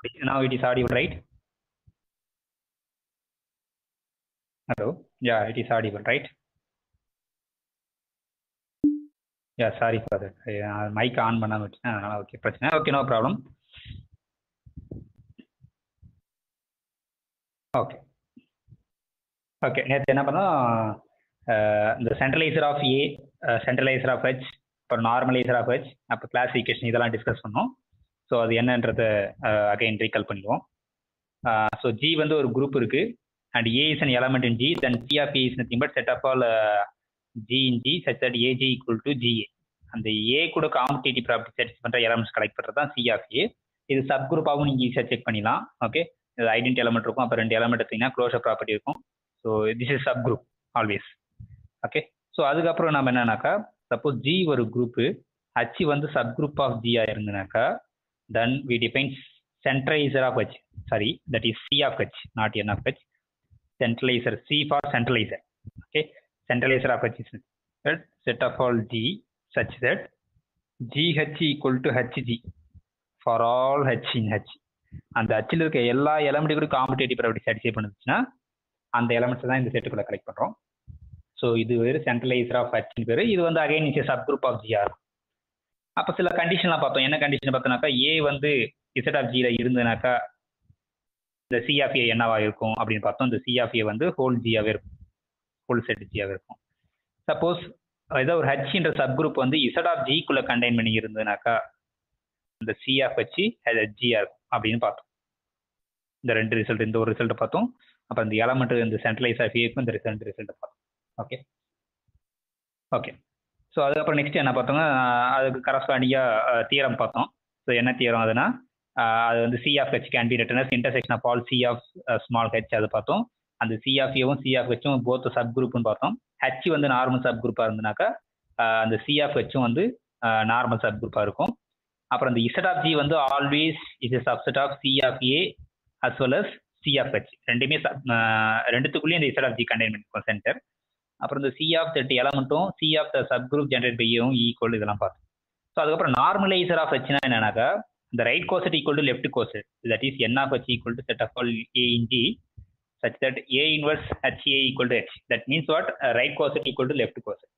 Now it is audible, right? Hello. Yeah, it is audible, right? Yeah, sorry for that. Mic on பண்ணாம விட்டேன். அதனால okay பிரச்சனை. Okay, no problem. Okay okay நேற்று என்ன பண்ணோம், இந்த centralizer of A, centralizer of H, அப்புறம் normaliser of H, அப்போ கிளாசிஃபிகேஷன் இதெல்லாம் டிஸ்கஸ் பண்ணோம். ஸோ அது என்னன்றதை அகைன் ரீகால் பண்ணிடுவோம். ஸோ ஜி வந்து ஒரு குரூப் இருக்கு, and A is an element in G, then C of A is nothing but set of all G in G such that AG equal to GA. அந்த A கூட competitive property satisfy பண்ற elements collect பண்றது தான் C of A. இது sub குரூப்பாகவும் நீங்க ஈஸியாக check பண்ணிடலாம். Okay, இது ஐடென்டி எலமெண்ட் இருக்கும், அப்புறம் 2 எலமெண்ட் எடுத்தீங்கன்னா க்ளோஷர் ப்ராப்பர்ட்டி இருக்கும். So this is subgroup always. Okay, so அதுக்கப்புறம் நம்ம என்னன்னாக்கா, சப்போஸ் G ஒரு குரூப்பு, H வந்து சப் குரூப் ஆஃப் G இருந்ததுனாக்கா, then we define centralizer of H. Sorry, that is C of H, not N of H. Centralizer, C for centralizer. Okay, centralizer of H is set of all G such that GH equal to HG for all H in H. அந்த Hல இருக்க எல்லா element கூட competitive property satisfy பண்ணுச்சுன்னா அந்த elements தான் இந்த செட்டுக்குள்ள collect பண்றோம். So இது வேறு சென்ட்ரலைசர் ஆஃப் H பேரு. இது வந்து again is subgroup of GR. அப்போ சில கண்டிஷன்லாம் பார்த்தோம். என்ன கண்டிஷன் பார்த்தோம்னாக்கா, ஏ வந்து இசட் ஆஃப் ஜியில் இருந்ததுனாக்கா இந்த சி ஆஃப் ஏ என்னவா இருக்கும் அப்படின்னு பார்த்தோம். இந்த சி ஆஃப் ஏ வந்து ஹோல் ஜியாவே இருக்கும், ஹோல் செட் ஜியாவே இருக்கும். சப்போஸ் ஏதோ ஒரு ஹெச்ன்ற சப் குரூப் வந்து இசட் ஆஃப் ஜிக்குள்ள கண்டெயின் பண்ணி இருந்ததுனாக்கா இந்த சி ஆஃப் ஹெச் ஜியா இருக்கும் அப்படின்னு பார்த்தோம். இந்த 2 ரிசல்ட், இந்த ஒரு ரிசல்ட் பார்த்தோம். அப்போ இந்த எலமெண்ட் இந்த சென்ட்ரலைஸ் ஆஃப் ஏக்கும் இந்த ரிசல்ட் பார்த்தோம். ஓகே ஓகே ஸோ அதுக்கப்புறம் நெக்ஸ்ட் என்ன பார்த்தோம்னா, அதுக்கு கரஸ்பாண்டிங்காக தியரம் பார்த்தோம். ஸோ என்ன தியரம் அதுனா, அது வந்து C of H can be written as intersection of all C of small H, அது பார்த்தோம். அந்த சி ஆஃப் ஏவும் சி ஆஃப் ஹெச்சும் போத் சப் குரூப்னு பார்த்தோம். ஹெச் வந்து நார்மல் சப் குரூப்பாக இருந்ததுனாக்கா அந்த சி ஆஃப் ஹெச்சும் வந்து நார்மல் சப் குரூப்பாக இருக்கும். அப்புறம் இந்த இசட் ஆஃப் ஜி வந்து always is a subset of C of A as well as C of H. ரெண்டுமே ரெண்டுத்துக்குள்ளேயும் இந்த இசட் ஆஃப் ஜி கண்டெயின் பண்ணிருக்கோம் சென்டர். அப்புறம் இந்த சி ஆஃப் தட் எலமெண்ட்டும் C of the subgroup generate by ஏவும் equal, இதெல்லாம் பார்த்தோம். ஸோ அதுக்கப்புறம் நார்மலைசர் ஆஃப் ஹெச்னா என்னன்னாக்கா, the right coset equal to left coset, that is n of h equal to set of all a in G such that a inverse h a equal to h. That means what? Right coset equal to left coset.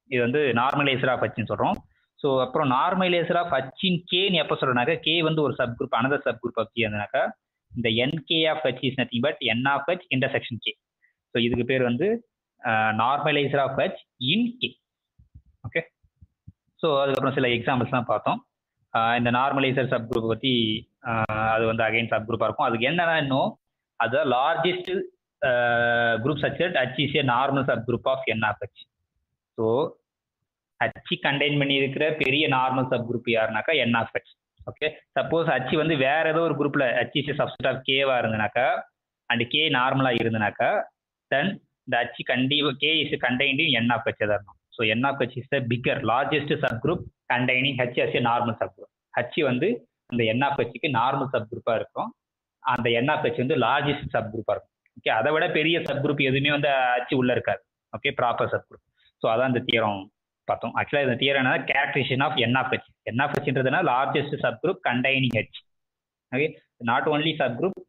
இது வந்து normaliser of ஹெச்னு சொல்றோம். So அப்புறம் normaliser of H in கேன்னு எப்போ சொல்றோம்னாக்கா, K வந்து ஒரு subgroup, another subgroup of K இருந்தனாக்கா இந்த nk of H is nothing but n of H intersection K. So இதுக்கு பேர் வந்து normaliser of H in K. Okay, so அதுக்கப்புறம் சில எக்ஸாம்பிள்ஸ்லாம் பார்த்தோம். இந்த நார்மலைசர் சப் குரூப் பற்றி, அது வந்து அகைன் சப் குரூப்பாக இருக்கும். அதுக்கு என்னன்னா இன்னும் அது largest group such that H is a normal sub group of N of H. So H contain பண்ணி இருக்கிற பெரிய நார்மல் சப் குரூப் யாருனாக்கா N of H. Okay, suppose H வந்து வேற ஏதோ ஒரு குரூப்ல H is a subset of கேவா இருந்தனாக்கா அண்ட் கே நார்மலாக இருந்தனாக்கா தென் இந்த H K is contained in N of H தான் இருக்கும். So N of H is the bigger largest subgroup containing H as a normal sub group. H வந்து அந்த N of Hக்கு normal sub குரூப்பாக இருக்கும், அந்த N of H வந்து largest sub குரூப்பாக இருக்கும். ஓகே, அதை விட பெரிய சப் குரூப் எதுவுமே வந்து H உள்ள இருக்காது. Okay, proper sub group. So அதான் இந்த தியரம் பார்த்தோம். ஆக்சுவலாக இந்த தியரம் என்ன, characterisation of N of H. N of Hன்றதுனா largest subgroup containing H. Okay, not only subgroup,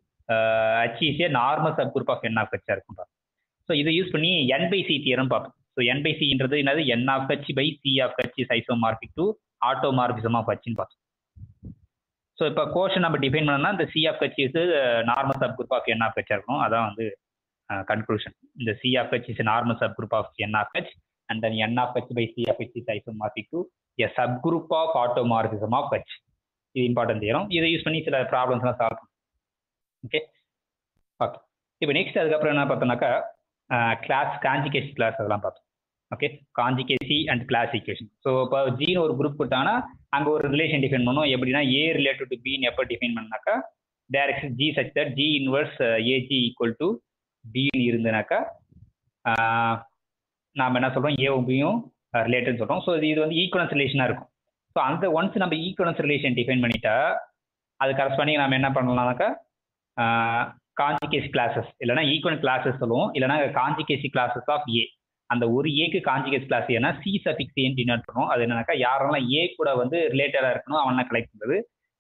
H is a normal sub group of N of H இருக்கும். So இதை use பண்ணி N/C theorem பார்ப்போம். So N/C-ன்றது என்னது, N of H by C of H is isomorphic to automorphism of Hன்னு பார்த்தோம். So இப்போ quotient நம்ம டிஃபைன் பண்ணோம்னா இந்த C of H is normal sub group of N of H இருக்கும். அதான் வந்து கன்க்ளூஷன். இந்த C of H is normal sub group of N of H and then N of H by C of H is isomorphic to a subgroup of automorphism of H. இது important theorem. இதை use பண்ணி சில ப்ராப்ளம்ஸ்லாம் solve பண்ணும். Okay okay இப்போ next அதுக்கப்புறம் என்ன பார்த்தோம்னாக்கா, கிளாஸ் காஞ்சிகேசி கிளாஸ் அதெல்லாம் பார்த்தோம். Okay, conjugacy and class equation. So இப்போ ஜின்னு ஒரு குரூப் கொடுத்தாங்கன்னா அங்கே ஒரு ரிலேஷன் டிஃபைன் பண்ணுவோம். எப்படின்னா ஏ ரிலேட்டட் டு பின்னு எப்போ டிஃபைன் பண்ணாக்கா, direction G such that G inverse AG equal to பின்னு இருந்ததுனாக்கா நாம் என்ன சொல்கிறோம், ஏவும் பியும் ரிலேட்டட்னு சொல்கிறோம். ஸோ இது வந்து ஈக்குவலன்ஸ் ரிலேஷனாக இருக்கும். ஸோ அந்த ஒன்ஸ் நம்ம ஈக்குவலன்ஸ் ரிலேஷன் டிஃபைன் பண்ணிட்டா அது கரஸ்பாண்டிங் நம்ம என்ன பண்ணலாம்னாக்கா காஞ்சிகேசி கிளாஸஸ் இல்லைனா ஈக்குவல் கிளாஸஸ் சொல்லுவோம், இல்லைனா காஞ்சிகேசி கிளாஸஸ் ஆஃப் ஏ. அந்த ஒரு ஏக்கு காஞ்சிகேஸ் கிளாஸ் ஏன்னா சி சஃபிக்ஸ் ஏன்னு டினோட் பண்ணுவோம். அது என்னன்னாக்கா யாரெல்லாம் ஏ கூட வந்து ரிலேட்டடாக இருக்கணும் அவனை கலெக்ட் பண்ணுறது.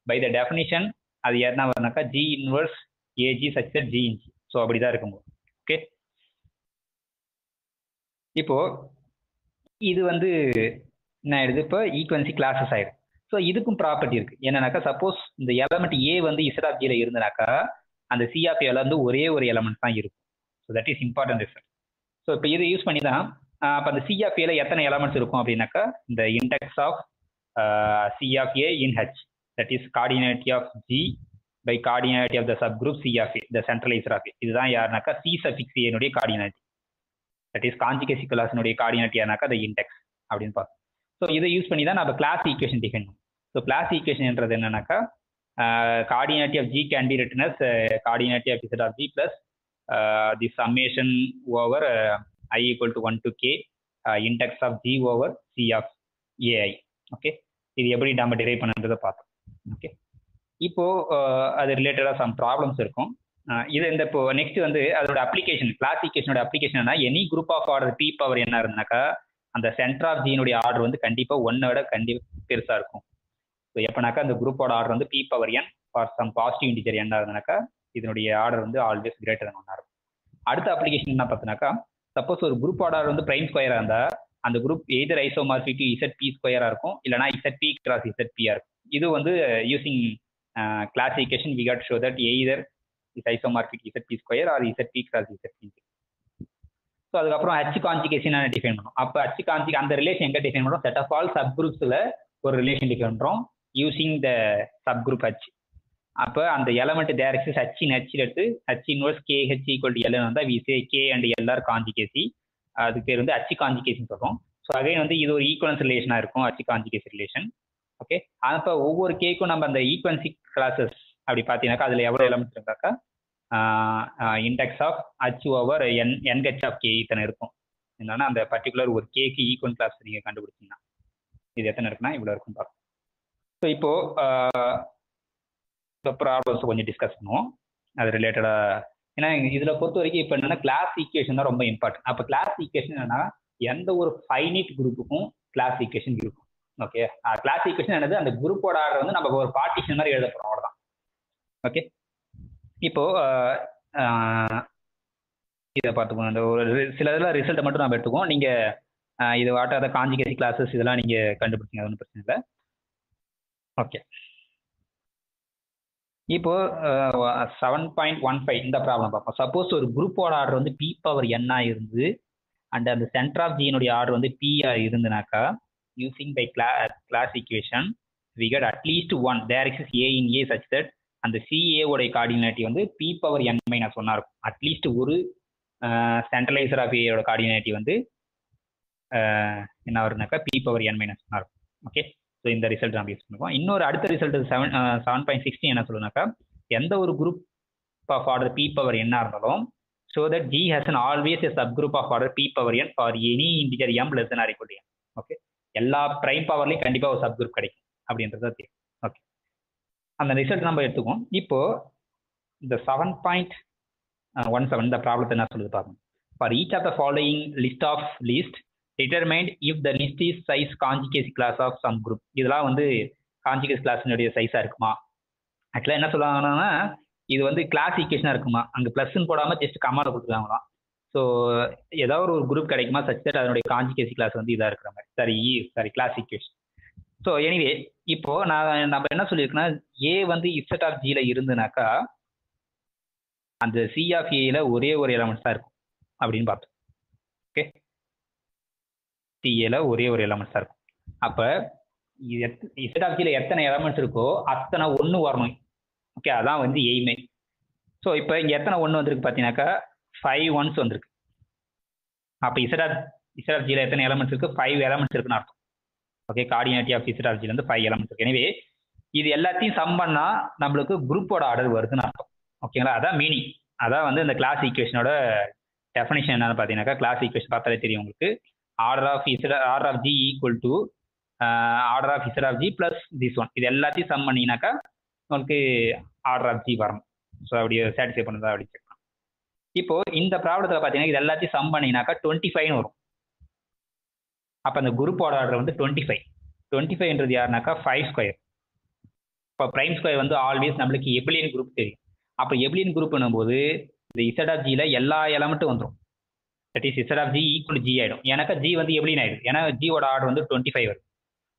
பை த டெஃபினிஷன் அது என்ன வரும்னாக்கா G inverse AG such that G in G. So அப்படிதான் இருக்கும். ஓகே, இப்போ இது வந்து என்ன ஆயிடுது, இப்போ ஈக்குவன்சி கிளாஸஸ் ஆயிடும். ஸோ இதுக்கும் ப்ராப்பர்ட்டி இருக்கு. என்னன்னாக்கா சப்போஸ் இந்த எலமெண்ட் ஏ வந்து இசட் ஆஃப் ஜியில் இருந்தனாக்கா அந்த சி ஆஃப் ஏல வந்து ஒரே ஒரு எலமெண்ட் தான் இருக்கும். So that is important result. So இப்போ இதை யூஸ் பண்ணி தான் அப்போ அந்த சி ஆஃப் ஏல எத்தனை எலமெண்ட்ஸ் இருக்கும் அப்படின்னாக்கா இந்த index of C of A in H, that is cardinality of G by cardinality of the subgroup C of A, the centraliser of A. இதுதான் யாருனாக்கா சி சஃபிக்ஸ் ஏனுடைய கார்டினேட்டி, தட் இஸ் கான்ஜுகேசி கிளாஸினுடைய cardinality யாருனாக்கா அந்த index அப்படின்னு பார்த்தோம். So இதை use பண்ணி தான் நம்ம கிளாஸ் ஈக்குவேஷன் டிஃபைன் பண்ணுவோம். ஸோ கிளாஸ் ஈக்குவேஷன்ன்றது என்னன்னாக்கா cardinality of G can be written as cardinality of Z of G plus the summation over I equal to 1 to k index of g over c of ai. Okay, இது எப்படி நம்ம drive பண்ணுறதை பார்த்தோம். Okay, இப்போ அது ரிலேட்டடாக some problems இருக்கும். இது இந்த இப்போ நெக்ஸ்ட் வந்து அதோட அப்ளிகேஷன், கிளாசிஃபிகேஷனோட அப்ளிகேஷன் என்ன, any group of order P power என்ன இருந்தாக்கா அந்த சென்டர் ஆஃப் ஜியினுடைய ஆர்டர் வந்து கண்டிப்பாக ஒன்னை விட பெருசாக இருக்கும். ஸோ எப்போனாக்கா அந்த குரூப்போட ஆர்டர் வந்து P power N for some positive integer என்ன இருந்தாக்கா இதனுடைய ஆர்டர் வந்து ஆல்வேஸ் கிரேட்டர் தன் 1 இருக்கும். அடுத்த அப்ளிகேஷன் என்ன பார்த்தினாக்கா சப்போஸ் ஒரு குரூப் ஆர்டர் வந்து பிரைம் ஸ்கொயராக இருந்தால் அந்த group either isomorphic to Z P ஸ்கொயராக இருக்கும், இல்லைனா இசட் பி கிராஸ் இசட் பியாக இருக்கும். இது வந்து using classification we got show that either is isomorphic Z P square or Z P cross Z P. So அதுக்கப்புறம் ஹச் கான்ஜுகேஷன் டிஃபைன் பண்ணும். அப்போ ஹச் கான்ஜுகேஷன் அந்த ரிலேஷன் எங்கே டிஃபைன் பண்ணுறோம், செட் ஆஃப் ஆல் சப் குரூப்ஸில் ஒரு ரிலேஷன் டிஃபைன் பண்ணுறோம் using the subgroup H. அப்போ அந்த element there exists H in H எடுத்து H inverse K H equal to L வந்தால் we say K and L are conjugate. அதுக்கு பேர் வந்து ஹச் கான்ஜுகேஷன் சொல்கிறோம். ஸோ அகைன் வந்து இது ஒரு ஈக்குவலன்ஸ் ரிலேஷனாக இருக்கும் ஹச் கான்ஜுகேசி ரிலேஷன். ஓகே, அப்போ ஒவ்வொரு கேக்கும் நம்ம அந்த ஈக்குவன்சி கிளாஸஸ் அப்படி பார்த்தீங்கன்னாக்கா அதில் எவ்வளோ எலமெண்ட்ஸ் இருந்தாக்கா index of H over NH of K இத்தனை இருக்கும். என்னன்னா அந்த பர்டிகுலர் ஒரு கேக்கு ஈக்குவல் கிளாஸ் நீங்கள் கண்டுபிடிச்சிங்கன்னா இது எத்தனை இருக்குன்னா இவ்வளோ இருக்கும் பார்ப்போம். ஸோ இப்போது ப்ராப்ளம்ஸ் கொஞ்சம் டிஸ்கஸ் பண்ணுவோம் அது ரிலேட்டடாக. ஏன்னா இதில் பொறுத்த வரைக்கும் இப்போ என்னென்னா கிளாஸ் ஈக்குவேஷன் தான் ரொம்ப இம்பார்ட்டன்ட். அப்போ கிளாஸ் ஈக்குவேஷன் என்னன்னா எந்த ஒரு ஃபைனிட் குரூப்புக்கும் கிளாஸ் ஈக்குவேஷன் இருக்கும். ஓகே, கிளாஸ் ஈக்குவேஷன் என்னது, அந்த குரூப்போட ஆர்டர் வந்து நம்ம ஒரு பார்ட்டிஷன் மாதிரி எழுத போகிறோம், அவ்வளோதான். ஓகே, இப்போ இதை பார்த்துக்கோங்க. அந்த ஒரு சில இதெல்லாம் ரிசல்ட்டை மட்டும் நம்ம எடுத்துக்குவோம். நீங்கள் இது வாட்டாத கான்ஜுகேசி கிளாஸஸ் இதெல்லாம் நீங்கள் கண்டுபிடிச்சிங்க, அது ஒன்றும் பிரச்சனை இல்லை. ஓகே, இப்போ 7.15 இந்த ப்ராப்ளம் பார்ப்போம். சப்போஸ் ஒரு குரூப்போட ஆர்டர் வந்து பி பவர் என்னா இருந்து அண்ட் அந்த சென்டர் ஆஃப் ஜியினுடைய ஆர்டர் வந்து பிஆ இருந்துனாக்கா using by class equation we get at least one there exists A in A such that அந்த சிஏவோடைய கார்டினேட்டி வந்து பி பவர் என் மைனஸ் ஒன்னா இருக்கும். அட்லீஸ்ட் ஒரு சென்ட்ரலைசர் ஆஃப் ஏயோட கார்டினேட்டி வந்து என்ன வருதுனாக்கா பி பவர் என் மைனஸ் ஒன்னா இருக்கும். ஓகே, ஸோ இந்த ரிசல்ட் நம்ம யூஸ் பண்ணுவோம். இன்னொரு அடுத்த ரிசல்ட் 7.16 என்ன சொல்லுனாக்கா எந்த ஒரு group of order P power என்ன இருந்தாலும் so that G has an always a subgroup of order P power N for any integer M less than or equal to M. Okay, எல்லா prime பவர்லையும் கண்டிப்பாக ஒரு subgroup கிடைக்கும் அப்படின்றது தெரியும். Okay, அந்த ரிசல்ட் நம்ம எடுத்துக்குவோம். இப்போ இந்த 7.17 இந்த ப்ராப்ளத்தை என்ன சொல்லுது பார்க்கணும். For each of the following list of list determined if the list is size conjugacy class of some group. இதெல்லாம் வந்து கான்ஜுகேசி கிளாஸினுடைய சைஸாக இருக்குமா, ஆக்சுவலாக என்ன சொல்லுவாங்கன்னா இது வந்து கிளாஸ் ஈக்குவேஷனாக இருக்குமா, அங்கே ப்ளஸ்ன்னு போடாமல் ஜஸ்ட் கமாவில் கொடுத்துருக்காங்களாம். ஸோ ஏதாவது ஒரு குரூப் கிடைக்குமா சச் தட் அதனுடைய கான்ஜுகேசி கிளாஸ் வந்து இதாக இருக்கிற மாதிரி sorry class equation. So anyway இப்போ நம்ம என்ன சொல்லியிருக்கோன்னா ஏ வந்து இசட் ஆஃப் ஜியில் இருந்துனாக்கா அந்த சி ஆஃப் ஏல ஒரே ஒரு எலமெண்ட்ஸ் தான் இருக்கும் அப்படின்னு பார்த்தோம். ஓகே, சிஏல ஒரே ஒரு எலமெண்ட்ஸ் தான் இருக்கும். அப்போ இசட் ஆஃப் ஜியில் எத்தனை எலமெண்ட்ஸ் இருக்கோ அத்தனை ஒன்று வரணும். ஓகே, அதான் வந்து எய்மே. ஸோ இப்போ இங்கே எத்தனை ஒன்று வந்திருக்கு பார்த்தீங்கன்னாக்கா 5 ஒன்ஸ் வந்திருக்கு. அப்போ இசட் ஆஃப் ஜியில் எத்தனை எலமெண்ட்ஸ் இருக்குது, 5 எலமெண்ட்ஸ் இருக்குன்னு அர்த்தம். Okay, cardinality of Z of ஜிலேருந்து 5 எலமெண்ட்ஸ் இருக்கு. எனவே இது எல்லாத்தையும் சம் பண்ணால் நம்மளுக்கு குரூப்போட ஆர்டர் வருதுன்னு அர்த்தம். ஓகேங்களா, அதான் மீனிங். அதான் வந்து இந்த கிளாஸ் ஈக்குவேஷனோட டெஃபினேஷன் என்னன்னு பார்த்தீங்கன்னாக்கா கிளாஸ் ஈக்குவேஷன் பார்த்தாலே தெரியும் உங்களுக்கு. Order of G equal to order of Z of G plus this one. இது எல்லாத்தையும் சம் பண்ணிங்கனாக்கா உங்களுக்கு ஆர்டர் ஆஃப் ஜி வரணும். ஸோ அப்படி சாட்டிஸ்ஃபை பண்ணுறதா அப்படி செக் பண்ணலாம். இப்போ இந்த ப்ராப்ளத்தில் பார்த்தீங்கன்னா இது எல்லாத்தையும் சம் பண்ணிங்கனாக்கா 25 வரும். அப்போ அந்த குரூப்போட ஆர்டர் வந்து 25. 25ன்றது யாருனாக்கா 5 ஸ்கொயர். இப்போ பிரைம் ஸ்கொயர் வந்து ஆல்வேஸ் நம்மளுக்கு எபிலியன் குரூப் தெரியும். அப்போ எபிலியன் குரூப் பண்ணும்போது இந்த இசட் ஆஃப் ஜியில் எல்லா எலமெண்ட்டும் வந்துடும். That is Z of G equal G ஆகிடும். எனக்கு ஜி வந்து எபிலியன் ஆகிடும். ஏன்னா ஜியோட ஆர்டர் வந்து 25 வரும்.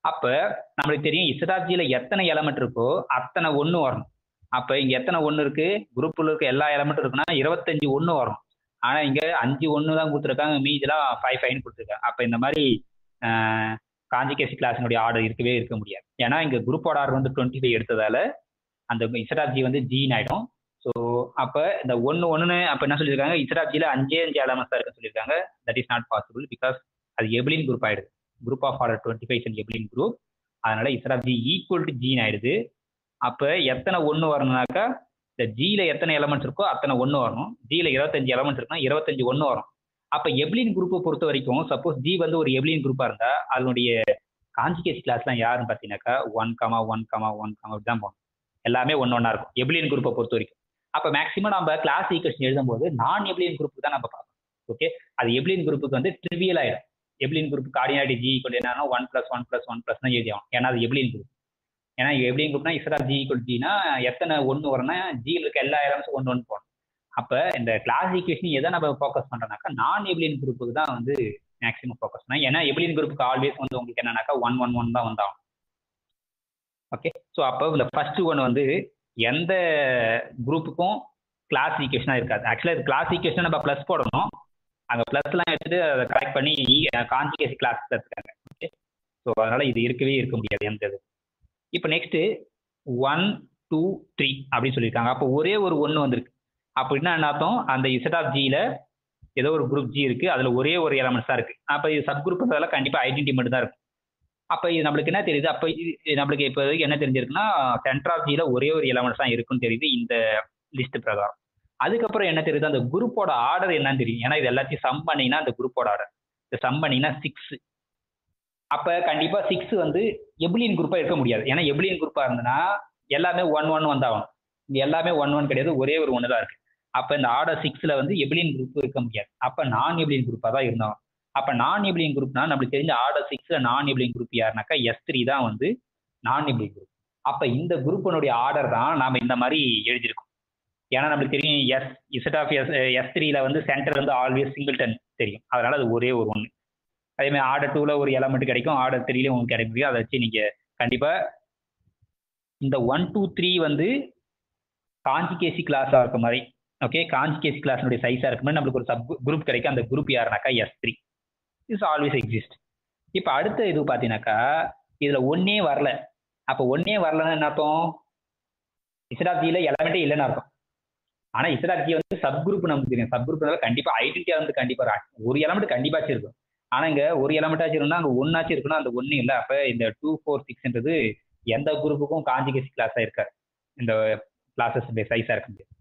அப்போ நம்மளுக்கு தெரியும் இசட் ஆஃப் ஜியில் எத்தனை எலமெண்ட் இருக்கோ அத்தனை ஒன்று வரணும். அப்போ இங்கே எத்தனை ஒன்று இருக்கு, குரூப்பில் இருக்க எல்லா எலமெண்ட்டும் இருக்குன்னா 25 ஒன்று வரும். ஆனால் இங்கே 5 ஒன்று தான் கொடுத்துருக்காங்க, மீதிலாம் 5 கொடுத்துருக்காங்க. அப்போ இந்த மாதிரி காஞ்சிகேசி கிளாஸினுடைய ஆர்டர் இருக்கவே இருக்க முடியாது. ஏன்னா இங்கே குரூப்போட ஆர்டர் வந்து 25 எடுத்ததால அந்த இசட் ஆஃப் ஜி வந்து ஜின்னு ஆகிடும். ஸோ அப்போ இந்த ஒன்று அப்போ என்ன சொல்லியிருக்காங்க, இசட் ஆஃப் ஜியில் 5 எலமெண்ட்ஸ் தான் இருக்குன்னு சொல்லியிருக்காங்க. That is not possible because அது எபிலியன் குரூப் ஆயிடுது. Group of order 25 and abelian group. அதனால Z of G equal to ஜின்னு ஆயிடுது. அப்போ எத்தனை ஒன்று வரணும்னாக்கா இந்த ஜியில் எத்தனை எலமெண்ட்ஸ் இருக்கோ அத்தனை ஒன்று வரணும். ஜியில் 25 எலமெண்ட்ஸ் இருக்குன்னா 25 ஒன்று வரும். அப்போ எபிலியன் குரூப்பை பொறுத்த வரைக்கும் சப்போஸ் ஜி வந்து ஒரு எபிலியன் குரூப்பாக இருந்தால் அதனுடைய காஞ்சிகேசி கிளாஸ்லாம் யாருன்னு பார்த்தீங்கன்னாக்கா 1,1,1,1 தான் போகணும். எல்லாமே ஒன்றா இருக்கும் எபிலியன் குரூப்பை பொறுத்த வரைக்கும். அப்போ மேக்ஸிமம் நம்ம கிளாஸ் ஈக்குவேஷன் எழுதும்போது நான் எபிலியன் குரூப்புக்கு தான் நம்ம பார்க்கணும். ஓகே, அது எபிலியன் குரூப்புக்கு வந்து ட்ரிவியல் ஆகிடும். எபிலியன் குரூப் கார்டினாலிட்டி ஜி ஈக்குவல் என்னன்னா 1+1+1+ தான் எழுதி ஆகும். ஏன்னா அது எபிலியன் குரூப். ஏன்னா எபிலியன் குரூப்னா இசட் ஆஃப் ஜி ஈக்குவல் ஜினா எத்தனை ஒன்று வரணும்னா ஜியில் இருக்க எல்லா எலமெண்ட்ஸும் ஒன்று போகணும். அப்போ இந்த கிளாஸ் ஈக்குவேஷன் எதை நம்ம ஃபோக்கஸ் பண்ணுறோம்னாக்கா நான் எபிலியன் குரூப்புக்கு தான் வந்து மேக்ஸிமம் ஃபோக்கஸ் பண்ணேன். ஏன்னா எபிலியன் குரூப்புக்கு ஆல்வேஸ் வந்து உங்களுக்கு என்னன்னாக்கா 1,1,1 தான் வந்தாகும். ஓகே, ஸோ அப்போ இந்த ஃபர்ஸ்ட் ஒன் வந்து எந்த குரூப்புக்கும் கிளாஸ் ஈக்குவேஷனாக இருக்காது. ஆக்சுவலாக இது கிளாஸ் ஈக்குவேஷன் நம்ம ப்ளஸ் போடணும். அங்கே ப்ளஸ்லாம் எடுத்துட்டு அதை கரெக்ட் பண்ணி காஞ்சிகேசி கிளாஸ் எடுத்துக்காங்க. ஓகே, ஸோ அதனால இது இருக்கவே இருக்க முடியாது எந்த இது. இப்போ நெக்ஸ்ட் 1, 2, 3 அப்படின்னு சொல்லியிருக்காங்க. அப்போ ஒரே ஒரு ஒன்று வந்திருக்கு. அப்படின்னா என்ன அர்த்தம், அந்த இசட் ஆஃப் ஜியில் ஏதோ ஒரு குரூப் ஜி இருக்கு, அதில் ஒரே ஒரு எலமெண்ட்ஸ் தான் இருக்கு. அப்போ இது சப் குரூப் கண்டிப்பாக ஐடென்டி மட்டும் தான் இருக்கும். அப்போ இது நம்மளுக்கு என்ன தெரியுது, அப்போ நம்மளுக்கு இப்போ என்ன தெரிஞ்சிருக்குன்னா சென்டர் ஆஃப் ஜியில் ஒரே ஒரு எலமெண்ட்ஸ் தான் இருக்குன்னு தெரியுது இந்த லிஸ்ட் பிரகாரம். அதுக்கப்புறம் என்ன தெரியுது, அந்த குரூப்போட ஆர்டர் என்னன்னு தெரியும். ஏன்னா இது எல்லாத்தையும் சம் பண்ணிங்கன்னா அந்த குரூப்போட ஆர்டர் இந்த சம் பண்ணிங்கன்னா 6. அப்போ கண்டிப்பாக 6 வந்து எபிலியன் குரூப்பாக இருக்க முடியாது. ஏன்னா எபிலியன் குரூப்பாக இருந்ததுன்னா எல்லாமே 1,1 வந்தாகும். இங்கே எல்லாமே 1,1 கிடையாது, ஒரே ஒரு ஒன்று தான் இருக்கு. அப்போ இந்த ஆர்டர் 6ல் வந்து எபிலியன் குரூப் இருக்க முடியாது. அப்போ நான் எபிலியன் குரூப்பாக தான் இருந்தாகும். அப்போ நான் எபிலியன் குரூப்னா நம்மளுக்கு தெரிஞ்ச ஆர்டர் 6ல் நான் எபிலியன் குரூப் யாருனாக்கா S3 தான் வந்து நான் எபிலியன் குரூப். அப்போ இந்த குரூப்பினுடைய ஆர்டர் தான் நாம் இந்த மாதிரி எழுதியிருக்கோம். ஏன்னா நம்மளுக்கு தெரியும் இசட் ஆஃப் S3ல வந்து சென்டர் வந்து ஆல்வேஸ் சிங்கிள்டன் தெரியும். அதனால அது ஒரே ஒரு ஒன்று. அதே மாதிரி ஆர்டர் 2ல ஒரு எலமெண்ட் கிடைக்கும், ஆர்டர் 3ல உங்களுக்கு கிடைக்க முடியும். அதை வச்சு நீங்கள் கண்டிப்பாக இந்த 1, 2, 3 வந்து காஞ்சிகேசி கிளாஸாக இருக்க மாதிரி. ஓகே, காஞ்சிகேசி கிளாஸினுடைய சைஸாக இருக்க மாதிரி நம்மளுக்கு ஒரு சப் குரூப் கிடைக்கும். அந்த குரூப் யாருனாக்கா S3 இஸ் ஆல்வேஸ் எக்ஸிஸ்ட். இப்போ அடுத்த இது பார்த்தீங்கன்னாக்கா இதில் ஒன்றே வரல. அப்போ ஒன்றே வரலன்னு என்ன அர்த்தம், இசட் ஆஃப் ஜியில் எலமெண்ட்டே இல்லைன்னு அர்த்தம். ஆனால் இசட் ஆஃப் ஜி வந்து சப் குரூப் நமக்கு தெரியும். சப் குரூப்னால கண்டிப்பாக ஐடென்டிட்டியாக வந்து கண்டிப்பாக ஒரு எலமெண்ட் கண்டிப்பாக இருக்கும். ஆனால் இங்கே ஒரு எலமெண்ட்டாச்சும் இருந்தால் அங்கே ஒன்றாச்சும் இருக்குன்னா அந்த ஒன்று இல்லை. அப்போ இந்த 2, 4, 6ன்றது எந்த குரூப்புக்கும் காஞ்சிகேசி கிளாஸாக இருக்காது. இந்த கிளாஸஸ் சைஸாக இருக்க முடியாது.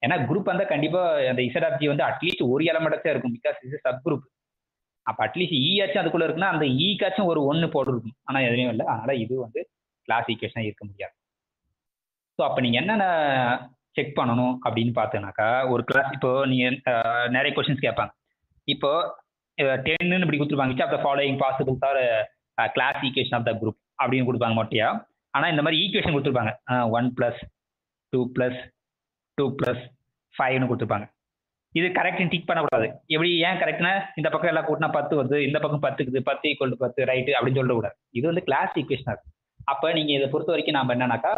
ஏன்னா குரூப் வந்தால் கண்டிப்பாக அந்த இசட் ஆஃப் ஜி வந்து அட்லீஸ்ட் ஒரு எலமெண்ட்டாச்சும் இருக்கும். பிகாஸ் இது சப் குரூப். அப்போ அட்லீஸ்ட் ஆச்சும் அதுக்குள்ளே இருக்குன்னா அந்த ஈக்காச்சும் ஒரு ஒன்று போட்டுருக்கும். ஆனால் எதுவும் இல்லை. அதனால் இது வந்து கிளாஸ் ஈக்குவேஷனாக இருக்க முடியாது. ஸோ அப்போ நீங்கள் என்னென்ன செக் பண்ணணும் அப்படின்னு பார்த்தீங்கன்னாக்கா ஒரு கிளாஸ் இப்போ நீங்கள் நிறைய கொஸ்டின்ஸ் கேட்பாங்க. இப்போ 10ன்னு இப்படி கொடுத்துருப்பாங்க. Which of the following possibles are class equation of the group அப்படின்னு கொடுப்பாங்க மொட்டையா. ஆனால் இந்த மாதிரி ஈக்குவேஷன் கொடுத்துருப்பாங்க 1+, 2+, 2+5ன்னு கொடுத்துருப்பாங்க. இது கரெக்ட்னு டிக் பண்ணக்கூடாது. எப்படி ஏன் கரெக்ட்னா இந்த பக்கம் எல்லாம் கூட்டினா 10 வருது, இந்த பக்கம் 10 இருக்குது, 10 = 10 ரைட்டு அப்படின்னு சொல்லக்கூடாது. இது வந்து கிளாஸ் ஈக்குவேஷன் ஆகும். அப்போ நீங்கள் இதை பொறுத்த வரைக்கும் நாம் என்னன்னாக்கா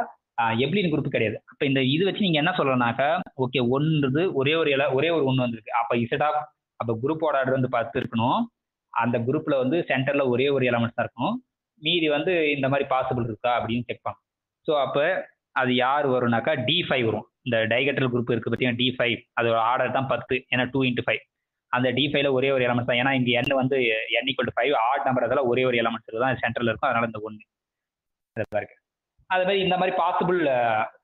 எபிலியன் குரூப் கிடையாது. அப்போ இந்த இது வச்சு நீங்கள் என்ன சொல்லணும்னாக்கா ஓகே ஒன்றுது ஒரே ஒரு ஒன்று வந்திருக்கு. அப்போ இசட் ஆஃப் அப்போ குரூப்போட ஆர்டர் வந்து 10 இருக்கணும். அந்த குரூப்பில் வந்து சென்டரில் ஒரே ஒரு எலமெண்ட்ஸ் தான் இருக்கணும். மீதி வந்து இந்த மாதிரி பாசிபிள் இருக்கா அப்படின்னு செக் பண்ணணும். ஸோ அப்போ அது யார் வரும்னாக்கா D5 வரும். இந்த டைகட்ரல் குரூப் இருக்குது பார்த்தீங்கன்னா D5, அதோட ஆர்டர் தான் 10. ஏன்னா 2 × 5 அந்த D5ல ஒரே ஒரு எலமெண்ட்ஸ் தான். ஏன்னா இங்கே n வந்து n = 5 ஆட் நம்பர் அதெல்லாம் ஒரே ஒரு எலமெண்ட்ஸ் தான் சென்டரில் இருக்கும். அதனால இந்த 1 இதாக இருக்கு. அது மாதிரி இந்த மாதிரி பாசிபிள்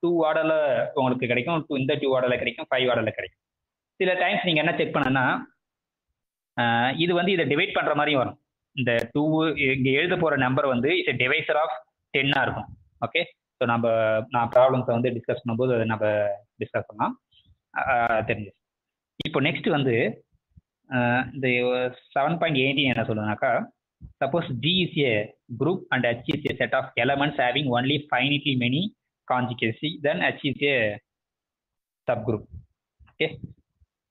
2 ஆர்டரில் உங்களுக்கு கிடைக்கும், இந்த 2 ஆர்டரில் கிடைக்கும், 5 ஆர்டரில் கிடைக்கும். சில டைம்ஸ் நீங்கள் என்ன செக் பண்ணனா இது வந்து இதை டிவைட் பண்ணுற மாதிரியும் வரும். இந்த 2 இங்கே எழுத போகிற நம்பர் வந்து இட்ஸ் டிவைசர் ஆஃப் 10 இருக்கும். ஓகே, ஸோ நான் ப்ராப்ளம்ஸை வந்து டிஸ்கஸ் பண்ணும்போது அதை நம்ம டிஸ்கஸ் பண்ணலாம் தெரிஞ்சு. இப்போ நெக்ஸ்ட் வந்து இந்த 7.18 என்ன சொல்லுனாக்கா suppose G is a group and H is a set of elements having only finitely many காஞ்சுகேசி, then H is a subgroup. Okay,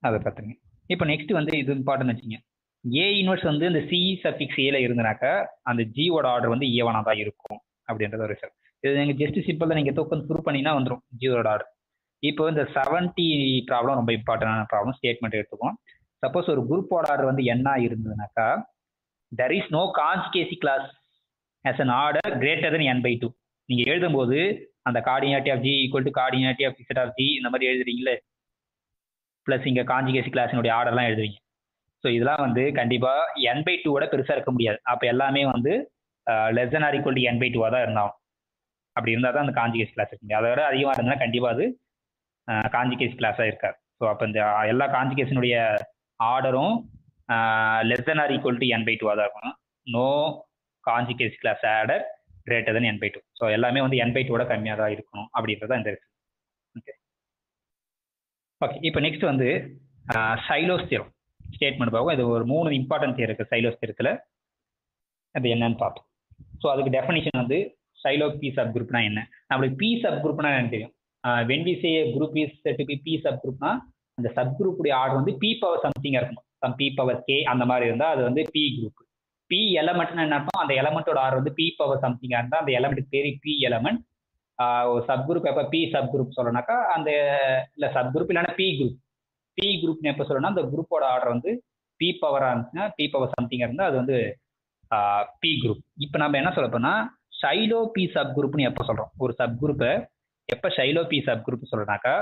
அதை பார்த்துங்க. இப்போ நெக்ஸ்ட் வந்து இது இம்பார்ட்டன் வச்சுங்க. ஏ இன்வெர்ஸ் வந்து இந்த சி சஃபிக்ஸ் ஏல இருந்தனாக்கா அந்த ஜியோட ஆர்டர் வந்து ஏவனா தான் இருக்கும் அப்படின்றது ஒரு ரிசல்ட். இது நீங்கள் ஜஸ்ட் சிம்பிள் நீங்கள் டோக்கன் ப்ரூவ் பண்ணினா வந்துடும் ஜியோட ஆர்டர். இப்போ இந்த 70 ப்ராப்ளம் ரொம்ப இம்பார்ட்டன்டான ப்ராப்ளம். ஸ்டேட்மெண்ட் எடுத்துக்கோம். சப்போஸ் ஒரு குரூப்போட ஆர்டர் வந்து என்ன இருந்ததுனாக்கா there is no conjugacy class as an order greater than n/2. நீங்க எழுதும்போது அந்த cardinality of G equal to cardinality of Z of G இந்த மாதிரி எழுதுறீங்களே, பிளஸ் இங்க காஞ்சுகேசி கிளாஸினுடைய ஆர்டர்லாம் எழுதுவீங்க. ஸோ இதெல்லாம் வந்து கண்டிப்பா n/2 பெருசா இருக்க முடியாது. அப்ப எல்லாமே வந்து less than or equal to n/2 தான் இருந்தாலும். அப்படி இருந்தால் தான் அந்த காஞ்சுகேசி கிளாஸ் இருக்குங்க. அதை விட அதிகமாக இருந்தால் கண்டிப்பா அது காஞ்சுகேசி கிளாஸா இருக்காது. ஸோ அப்போ இந்த எல்லா காஞ்சுகேஷனுடைய ஆர்டரும் less than or equal to n/2 தான் இருக்கணும். No conjugacy class order greater than n/2. So எல்லாமே வந்து n/2 கம்மியாக தான் இருக்கணும் அப்படின்றத இந்த இருக்கு. ஓகே ஓகே இப்போ நெக்ஸ்ட் வந்து சைலோஸ் தியரம் ஸ்டேட்மெண்ட் பார்ப்போம். இது ஒரு 3 இம்பார்ட்டன்ட் தியரம் இருக்கு சைலோஸ் தியரத்தில். அது என்னன்னு பார்த்தோம். ஸோ அதுக்கு டெஃபினிஷன் வந்து சைலோ பி சப் குரூப்னா என்ன, நம்மளுக்கு பி சப் குரூப்னா எனக்கு தெரியும். When we say group is said to be P P குரூப்னா அந்த சப் குரூப்புடைய ஆர்டர் வந்து பி பவர் சம்திங் இருக்கணும். சம் பி பவர் கே அந்த மாதிரி இருந்தால் அது வந்து பி குரூப். பி எலமெண்ட்னு என்ன அர்த்தம், அந்த எலமெண்டோட ஆர்டர் வந்து பி பவர் சம்திங்காக இருந்தால் அந்த எலமெண்ட் பேரு பி எலமெண்ட். ஒரு சப் குரூப் எப்போ பி சப் குரூப் சொல்லணும்னாக்கா அந்த இல்லை சப் குரூப் இல்லைன்னா பி குரூப். பி குரூப்னு எப்போ சொல்லணும்னா அந்த குரூப்போட ஆர்டர் வந்து பி பவராக இருந்துச்சுன்னா பி பவர் சம்திங்காக இருந்தால் அது வந்து பி குரூப். இப்போ நம்ம என்ன சொல்ல போனா ஷைலோ பி சப் குரூப்னு எப்போ சொல்றோம், ஒரு சப் குரூப்பை எப்போ ஷைலோ பி சப் குரூப் சொல்றோம்னாக்கா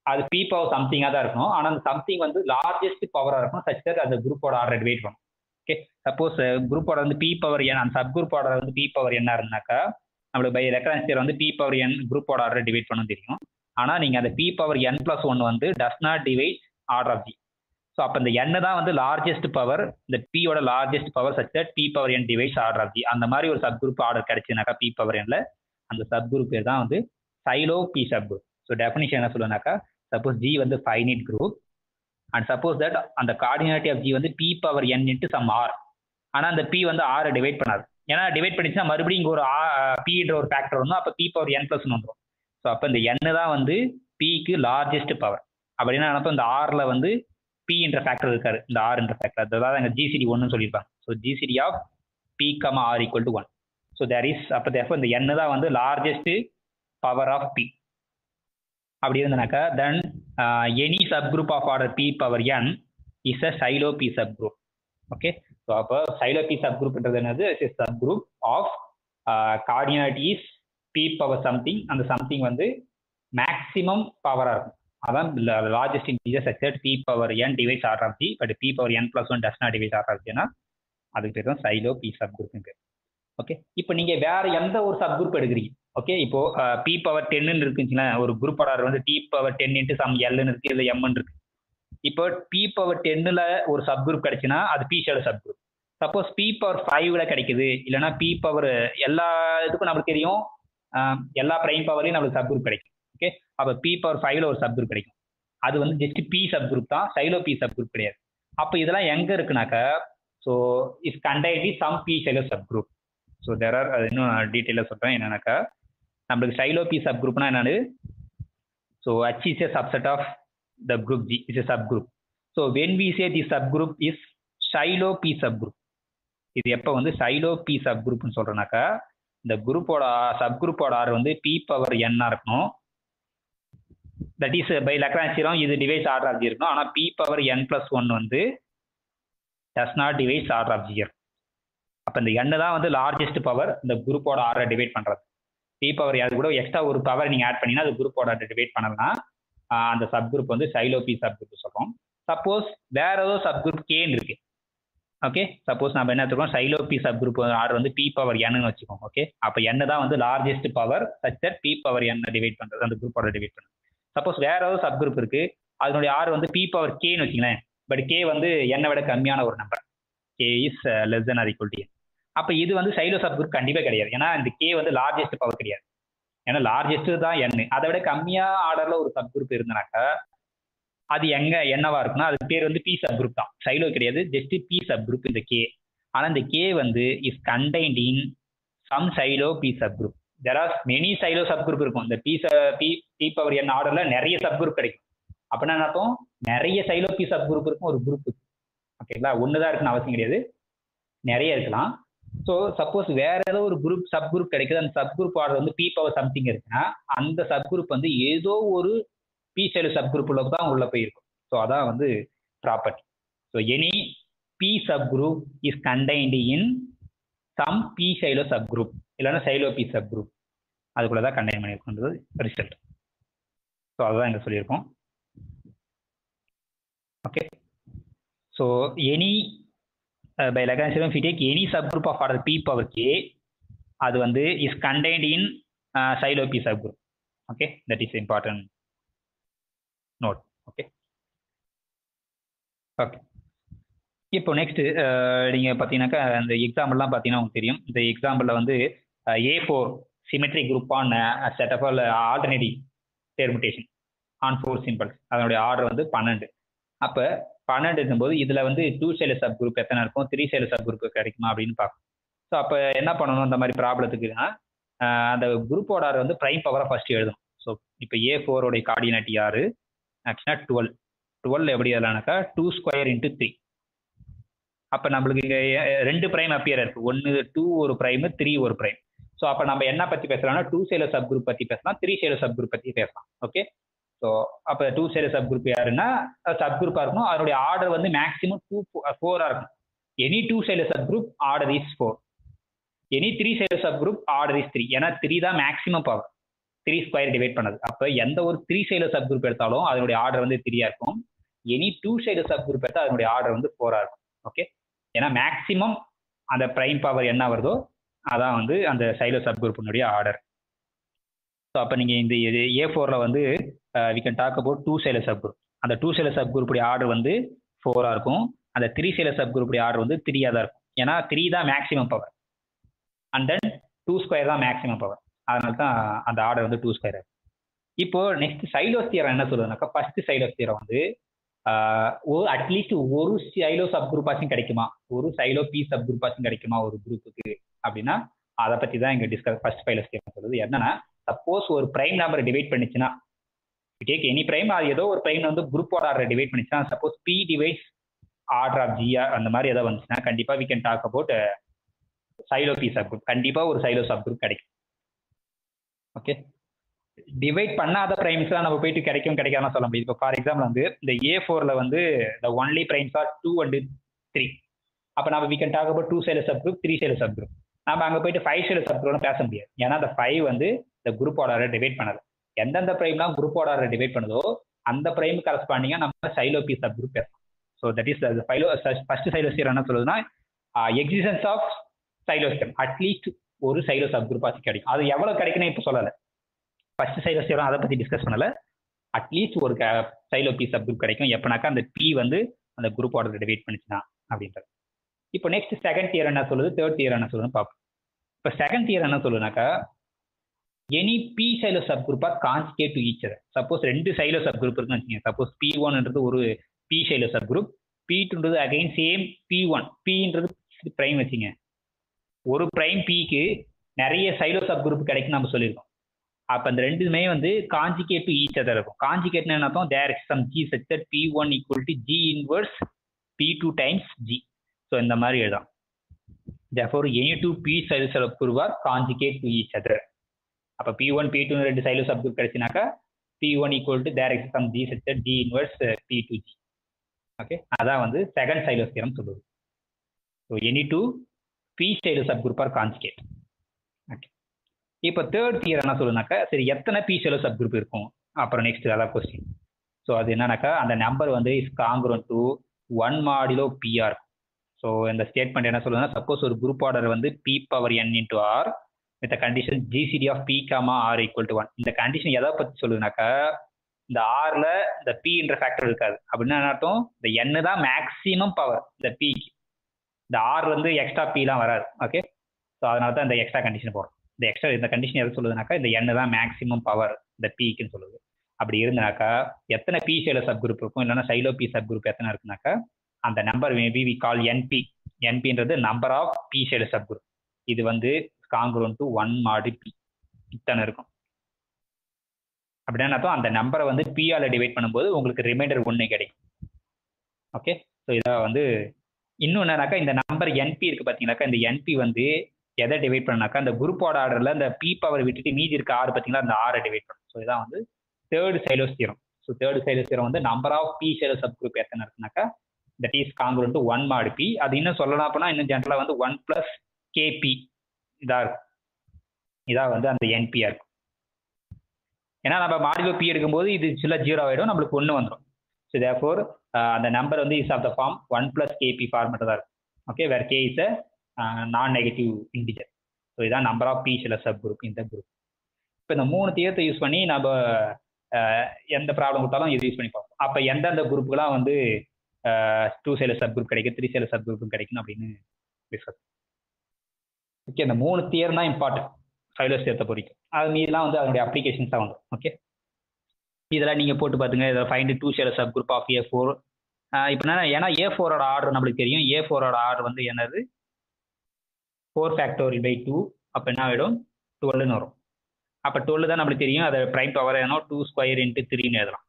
அது பி பவர் சம்திங்காக தான் இருக்கணும். ஆனால் அந்த சம்திங் வந்து லார்ஜஸ்ட் பவராக இருக்கும் சச் தட் அந்த குரூப்போட ஆர்டர் டிவைட் பண்ணும். ஓகே, சப்போஸ் குரூப்போட வந்து பி பவர் என், அந்த சப் குரூப்போட வந்து பி பவர் என்ன இருந்தாக்கா நம்மளுக்கு பை ரெஃபரன்ஸ் தியரம் வந்து பி பவர் என் குரூப்போட ஆர்டர் டிவைட் பண்ண தெரியும். ஆனால் நீங்கள் அந்த பி பவர் n + 1 வந்து does not divide order of G. So அப்போ இந்த n தான் வந்து லார்ஜஸ்ட் பவர், இந்த பியோட largest power such that P power n divides order of G. அந்த மாதிரி ஒரு சப் குரூப் ஆர்டர் கிடைச்சுனாக்கா பி பவர் n அந்த சப் குரூப் பேர் தான் வந்து Sylow P sub group. So definition என்ன சொல்லுனாக்கா சப்போஸ் ஜி வந்து finite group and suppose that அந்த கார்டினாலிட்டி ஆஃப் ஜி வந்து P power n into some R. ஆனால் அந்த பி வந்து ஆரை டிவைட் பண்ணாது. ஏன்னா டிவைட் பண்ணிச்சுன்னா மறுபடியும் இங்கே ஒரு பின்ற ஒரு ஃபேக்டர் வரும், அப்போ பி பவர் n + 1 வந்துடும். ஸோ அப்போ இந்த n தான் வந்து பிக்கு லார்ஜஸ்ட் பவர். அப்படின்னா நினைப்போம் இந்த ஆர்ல வந்து பி என்ற ஃபேக்டர் இருக்காரு, இந்த ஆர் என்ற ஃபேக்டர், அதாவது எங்க ஜிசிடி 1 சொல்லியிருப்பாங்க. So GCD of P comma R equal to 1. So there is அப்போ தேர்ஃபோர் இந்த n தான் வந்து லார்ஜஸ்ட் பவர் ஆஃப் பி. அப்படி இருந்தனாக்கா then any subgroup of order P power n is a Sylow P sub group. Okay, so அப்போ Sylow P sub குரூப்ன்றது என்னது, subgroup of cardinality is P power something, அந்த something வந்து maximum பவராக இருக்கும். அதான் largest integer such that P power n divides order of G. But P power n + 1 does not divide order of ஜினா அதுக்கு பேர் தான் Sylow P sub group. Okay, இப்போ நீங்க வேற எந்த ஒரு சப் குரூப் எடுக்கிறீங்க, ஓகே இப்போ பி பவர் 10 இருக்குச்சுன்னா ஒரு குரூப் ஆர்டர் வந்து டி பவர் 10 இன்ட்டு சம் எல்னு இருக்கு, இல்லை எம்னு இருக்கு. இப்போ பி பவர் 10ல ஒரு சப் குரூப் கிடைச்சுன்னா அது P Sylow subgroup. Suppose P power 5ல கிடைக்குது, இல்லைன்னா பி பவர் எல்லா இதுக்கும் நம்மளுக்கு தெரியும் எல்லா பிரைம் பவர்லையும் நம்மளுக்கு சப் குரூப் கிடைக்கும். ஓகே, அப்போ பி பவர் 5ல ஒரு சப் குரூப் கிடைக்கும், அது வந்து ஜஸ்ட் பி சப் குரூப் தான், சைலோ பி சப் குரூப் கிடையாது. அப்போ இதெல்லாம் எங்க இருக்குனாக்கா so is contained in some P Sylow sub group. So there are, அது இன்னும் டீட்டெயிலாக சொல்கிறேன் என்னன்னாக்கா நம்மளுக்கு சைலோ பி சப் குரூப்னா என்னது. So H is a subset of the group G is a subgroup. So when we say the subgroup is Sylow P sub group, இது எப்போ வந்து சைலோ பி சப் குரூப்னு சொல்கிறேன்னாக்கா இந்த குரூப்போட சப் குரூப்போட ஆர் வந்து பி பவர் n இருக்கணும். That is by Lagrange theorem இது டிவைஸ் ஆர்டர் ஆஃப் ஜி இருக்கணும். ஆனால் பி பவர் n + 1 வந்து does not divides order of G. அப்போ இந்த n தான் வந்து லார்ஜஸ்ட் பவர் இந்த குரூப்போட ஆர்டரை டிவைட் பண்ணுறது. பி பவர் அது கூட எக்ஸ்ட்ரா ஒரு பவர் நீங்கள் ஆட் பண்ணினா அது குரூப்போட ஆர்டர் டிவைட் பண்ணலாம். அந்த சப் குரூப் வந்து சைலோ பி சப் குரூப் சொல்கிறோம். சப்போஸ் வேற ஏதோ சப் குரூப் கேன்னு இருக்கு, ஓகே சப்போஸ் நம்ம என்ன எடுத்துக்கோம் Sylow P sub group order வந்து பி பவர் n வச்சுக்கோம். ஓகே, அப்போ n தான் வந்து largest power such that P power n divide பண்ணுறது, அந்த குரூப்போட டிவைட் பண்ணுறது. சப்போஸ் வேற ஏதோ சப் குரூப் இருக்கு, அதனுடைய ஆர் வந்து பி பவர் கேன்னு வச்சுங்களேன், பட் கே வந்து n விட கம்மியான ஒரு number, K is less than or equal to n. அப்போ இது வந்து சைலோ சப் குரூப் கண்டிப்பாக கிடையாது. ஏன்னா இந்த கே வந்து லார்ஜஸ்ட் பவர் கிடையாது, ஏன்னா லார்ஜஸ்ட் தான் n. அதை விட கம்மியா ஆர்டர்ல ஒரு சப் குரூப் இருந்தாக்கா அது எங்க என்னவா இருக்குன்னா அது பேர் வந்து பி சப் குரூப் தான், சைலோ கிடையாது, ஜஸ்ட் பி சப் குரூப் இந்த கே. ஆனா இந்த கே வந்து is contained in some Sylow P sub group. there are many silo subgroup இருக்கும். இந்த p power n ஆர்டர்ல நிறைய சப்குரூப் கிடைக்கும். அப்படின்னா என்ன அர்த்தம்? நிறைய சைலோ p சப்குரூப் இருக்கும் ஒரு குரூப். ஓகேங்களா? ஒண்ணுதான் இருக்குன்னு அவசியம் கிடையாது, நிறைய இருக்கலாம். ஸோ சப்போஸ் வேற ஏதோ ஒரு குரூப் சப்குரூப் கிடைக்குது, அந்த சப்குரூப் ஆர்டர் வந்து p பவர் சம்திங் இருக்குன்னா அந்த சப்குரூப் வந்து ஏதோ ஒரு p சைலோ சப்குரூப் உள்ள தான் உள்ள போய் இருக்கும். ஸோ அதான் வந்து property. So any p subgroup is contained in some p Sylow subgroup இல்லைன்னா சைலோ p சப்குரூப், அதுக்குள்ள தான் கண்டைன் பண்ணியிருக்குன்றது ரிசல்ட். ஸோ அதுதான் இங்கே சொல்லியிருக்கோம். Okay. So any by Lagrange theorem, if we take any subgroup of order p power k, அது வந்து is contained in silo p subgroup. Okay, that is important note. Okay. Okay. இப்போ next நீங்க பாத்தீங்கன்னாக்கா இந்த எக்ஸாம்பிள்லாம் பார்த்தீங்கன்னா உங்களுக்கு தெரியும். இந்த எக்ஸாம்பிள்ல வந்து A4 symmetric group on a set of alternating permutation on 4 symbols, அதனுடைய ஆர்டர் வந்து 12. அப்போ 12 இருக்கும்போது இதுல வந்து 2 சைலோ சப் குரூப் எத்தனை இருக்கும், 3 சைலோ சப் குரூப் கிடைக்குமா அப்படின்னு பார்க்கணும். ஸோ அப்போ என்ன பண்ணணும் இந்த மாதிரி ப்ராப்ளத்துக்குன்னா, அந்த குரூப்போட ஆர்டர் வந்து பிரைம் பவரை ஃபர்ஸ்ட் எழுதணும். ஸோ இப்போ A4 உடைய கார்டினேட் யாரு? ஆக்சுவலாக 12. 12 எப்படி எழுதலாம்னாக்கா 2 ஸ்கொயர் இன்ட்டு 3. அப்போ நம்மளுக்கு இங்கே 2 பிரைம் அப்பியர் இருக்கு, 1 2 ஒரு பிரைம், 3 ஒரு பிரைம். ஸோ அப்போ நம்ம என்ன பற்றி பேசலாம்னா 2 சைலோ சப் குரூப் பற்றி பேசலாம், 3 சைலோ சப் குரூப் பற்றி பேசலாம். ஓகே. ஸோ அப்போ 2 சைலோ சப் குரூப் யாருன்னா சப் குரூப்பாக இருக்கணும், அதனுடைய ஆர்டர் வந்து மேக்ஸிமம் 4 இருக்கும். Any 2 Sylow sub group order is 4. Any 3 Sylow sub group order is 3. ஏன்னா 3 தான் மேக்ஸிமம் பவர், 3 ஸ்கொயர் டிவைட் பண்ணது. அப்போ எந்த ஒரு 3 சைலோ சப் குரூப் எடுத்தாலும் அதனுடைய ஆர்டர் வந்து 3 இருக்கும். எனி 2 சைலோ சப் குரூப் எடுத்தால் அதனுடைய ஆர்டர் வந்து 4 இருக்கும். ஓகே. ஏன்னா மேக்ஸிமம் அந்த பிரைம் பவர் என்ன வருதோ அதான் வந்து அந்த சைலோ சப் குரூப்பினுடைய ஆர்டர். ஸோ அப்போ நீங்கள் இந்த A4ல வந்து we can talk about 2 Sylow sub group. அந்த 2 சைலோ சப் குரூப்புடைய ஆர்டர் வந்து 4 இருக்கும். அந்த 3 சைலோ சப் குரூப்புடைய ஆர்டர் வந்து 3 தான் இருக்கும். ஏன்னா 3 தான் maximum power and then 2 square தான் மேக்ஸிமம் பவர், அதனால தான் அந்த ஆர்டர் வந்து 2 ஸ்கொயர். இப்போ நெக்ஸ்ட் சைலோஸ் தியரம் என்ன சொல்லுதுனாக்கா, ஃபர்ஸ்ட் சைலோஸ் தியரம் வந்து அட்லீஸ்ட் ஒரு சைலோ சப் குரூப் ஆச்சும் கிடைக்குமா, ஒரு சைலோ p சப் குரூப் ஆச்சும் கிடைக்குமா ஒரு குரூப்புக்கு அப்படின்னா அதை பற்றி தான் இங்கே டிஸ்கஸ் ஃபர்ஸ்ட் சைலோஸ் தியரம் சொல்லுது. என்னன்னா சப்போஸ் ஒரு பிரைம் நம்பரை டிவைட் பண்ணிச்சுன்னா, டேக் எனி பிரைம், அது ஏதோ ஒரு பிரைம் வந்து குரூப்போட ஆர்டர் டிவைட் பண்ணிச்சுன்னா, suppose p divides order of GR அந்த மாதிரி ஏதாவது வந்துச்சுன்னா கண்டிப்பா we can talk about Xylo p sub group. கண்டிப்பா ஒரு சைலோ சப் குரூப் கிடைக்கும். ஓகே. டிவைட் பண்ணாத பிரைம்ஸ் தான் நம்ம போயிட்டு கிடைக்கும் கிடைக்காம சொல்ல முடியும். இப்போ ஃபார் எக்ஸாம்பிள் வந்து இந்த A4ல வந்து the only primes are 2 and 3. அப்போ நம்ம we can talk about 2 Sylow sub group, 3 Sylow sub group. நம்ம அங்கே போயிட்டு 5 சைலோ சப் குரூப்லாம் பேச முடியாது. ஏன்னா அந்த 5 வந்து இந்த குரூப் ஆர்டரை டிவைட் பண்ணது. எந்தெந்த பிரைம்லாம் குரூப் ஆர்டரை டிவைட் பண்ணுதோ அந்த பிரைம் கரஸ்பாண்டிங்காக நம்ம சைலோ p சப் குரூப் பேசலாம். So that is first Sylow's theorem என்ன சொல்லுதுன்னா, existence of Sylow's theorem, at least ஒரு சைலோ சப் குரூப் ஆச்சு கிடைக்கும். அது எவ்வளோ கிடைக்குன்னு இப்போ சொல்லலை, ஃபர்ஸ்ட் சைலோஸ் தியரம் அதை பற்றி டிஸ்கஸ் பண்ணல. அட்லீஸ்ட் ஒரு சைலோ p சப் குரூப் கிடைக்கும் எப்பனாக்கா அந்த p வந்து அந்த குரூப் ஆர்டர் டிவைட் பண்ணிச்சுன்னா அப்படின்றது. இப்போ நெக்ஸ்ட் செகண்ட் தியரம் என்ன சொல்லுது, தேர்ட் தியரம் என்ன சொல்லுதுன்னு பார்ப்போம். இப்போ செகண்ட் தியரம் என்ன சொல்லுனாக்கா, any p Sylow sub group are conjugate to each other. Suppose 2 Sylow sub group இருக்குன்னு வச்சுக்கோங்க. சப்போஸ் P1ன்றது ஒரு p சைலோ சப் குரூப், P2ன்றது அகைன் சேம் P1, Pன்றது பிரைம் வச்சுங்க. ஒரு பிரைம் Pக்கு நிறைய சைலோ சப் குரூப் கிடைக்கும் நம்ம சொல்லியிருக்கோம். அப்போ அந்த ரெண்டுமே வந்து கான்ஜுகேட் டு ஈச் அதர் இருக்கும். கான்ஜுகேட்னு என்ன அர்த்தம், there is some G such that P1 equal to G inverse P2 times G. So இந்த மாதிரி எழுதாம். therefore any two p Sylow sub group are conjugate to each other. அப்போ P1 P2 2 Sylow sub group கிடைச்சினாக்கா P1 equal to there is some G such that G inverse P2G. Okay. அதான் வந்து second Sylow's theorem சொல்லுது. So any two p Sylow sub group are conjugate. Okay. இப்போ third theorem என்ன சொல்லுனாக்கா, சரி எத்தனை p Sylow sub group இருக்கும், அப்புறம் நெக்ஸ்ட் அதான் கொஸ்டின். ஸோ அது என்னன்னாக்கா அந்த நம்பர் வந்து is congruent to 1 modulo PR. So இந்த ஸ்டேட்மெண்ட் என்ன சொல்லுதுன்னா, சப்போஸ் ஒரு குரூப் ஆர்டர் வந்து p power n into r with condition GCD of p, r equal to 1. இந்த கண்டிஷன் எதை பற்றி சொல்லுதுனாக்கா, இந்த ஆர்ல இந்த p ஃபேக்டர் இருக்காது. அப்படின்னா என்ன அர்த்தம், இந்த n தான் மேக்ஸிமம் பவர் இந்த p, இந்த r வந்து எக்ஸ்ட்ரா pலாம் வராது. ஓகே. ஸோ அதனால தான் இந்த எக்ஸ்ட்ரா கண்டிஷன் போடுறோம். இந்த கண்டிஷன் எதை சொல்லுதுனாக்கா, இந்த n தான் மேக்ஸிமம் பவர் இந்த pக்குன்னு சொல்லுது. அப்படி இருந்தாக்கா எத்தனை p சைலோ சப் குரூப் இருக்கும், இல்லைன்னா சைலோ p சப் குரூப் எத்தனை இருக்குனாக்கா அந்த number maybe we call NP. NPன்றது number of p Sylow sub group. இது வந்து காங்குரண்ட் டு 1 mod p. இத்தனை இருக்கும். அப்படின்னா அர்த்தம் அந்த நம்பரை வந்து பியால டிவைட் பண்ணும்போது உங்களுக்கு ரிமைண்டர் 1 கிடைக்கும். ஓகே, ஸோ இதான் வந்து இன்னும் என்னன்னாக்கா இந்த நம்பர் என்பி இருக்கு பார்த்தீங்கன்னாக்கா, இந்த என்பி வந்து எதை டிவைட் பண்ணாக்கா அந்த குரூப்போட ஆர்டரில் அந்த பி பவர் விட்டுட்டு மீதி இருக்க ஆறு பார்த்தீங்களா, அந்த ஆறை டிவைட் பண்ணும். ஸோ இதான் வந்து third Sylow's theorem. So third Sylow's theorem வந்து number of P Sylow's subgroup எத்தனை இருக்குனாக்கா that is congruent to 1 mod p. அது இன்னும் சொல்லலாம் அப்படின்னா இன்னும் ஜென்ரலாக வந்து 1 + kp இதாக இருக்கும். இதான் வந்து அந்த என்பியா இருக்கும். ஏன்னா நம்ம மாடுலோ பி எடுக்கும்போது இது சில 0 ஆகிடும், நம்மளுக்கு 1 வந்துடும். ஸோ தேர்ஃபோர் அந்த நம்பர் வந்து is of the form 1 + kp format தான் இருக்கும். Okay, where K is a non negative integer. So இதான் number of P Sylow subgroup இந்த குரூப். இப்போ இந்த 3 தியரத்தை யூஸ் பண்ணி நம்ம எந்த ப்ராப்ளம் கொடுத்தாலும் இது யூஸ் பண்ணி பார்ப்போம். அப்போ எந்தெந்த குரூப்புக்கெல்லாம் வந்து 2 சைல சப் குரூப் கிடைக்கும், 3 சைல சப் குரூப் கிடைக்கும் அப்படின்னு டிஸ்கஸ். ஓகே, இந்த 3 தியரம் தான் இம்பார்ட்டன்ட் சைலோஸ் தியரத்தை பொறுக்கும். அது மீதெல்லாம் வந்து அதனுடைய அப்ளிகேஷன்ஸ் தான் வந்துடும். ஓகே, இதெல்லாம் நீங்கள் போட்டு பார்த்துங்க. இதை ஃபைண்ட் 2 சைல சப் குரூப் ஆஃப் A4. இப்போ என்ன, ஏன்னா A4ஓட ஆர்டர் நம்மளுக்கு தெரியும். A4ஓட ஆர்டர் வந்து என்னது 4 ஃபேக்டோரியல் பை 2. அப்போ என்ன ஆகிடும் 12ன்னு வரும். அப்போ 12 தான் நம்மளுக்கு தெரியும். அதை ப்ரைம் பவர் ஏன்னா 2² × 3ன்னு எழுதலாம்.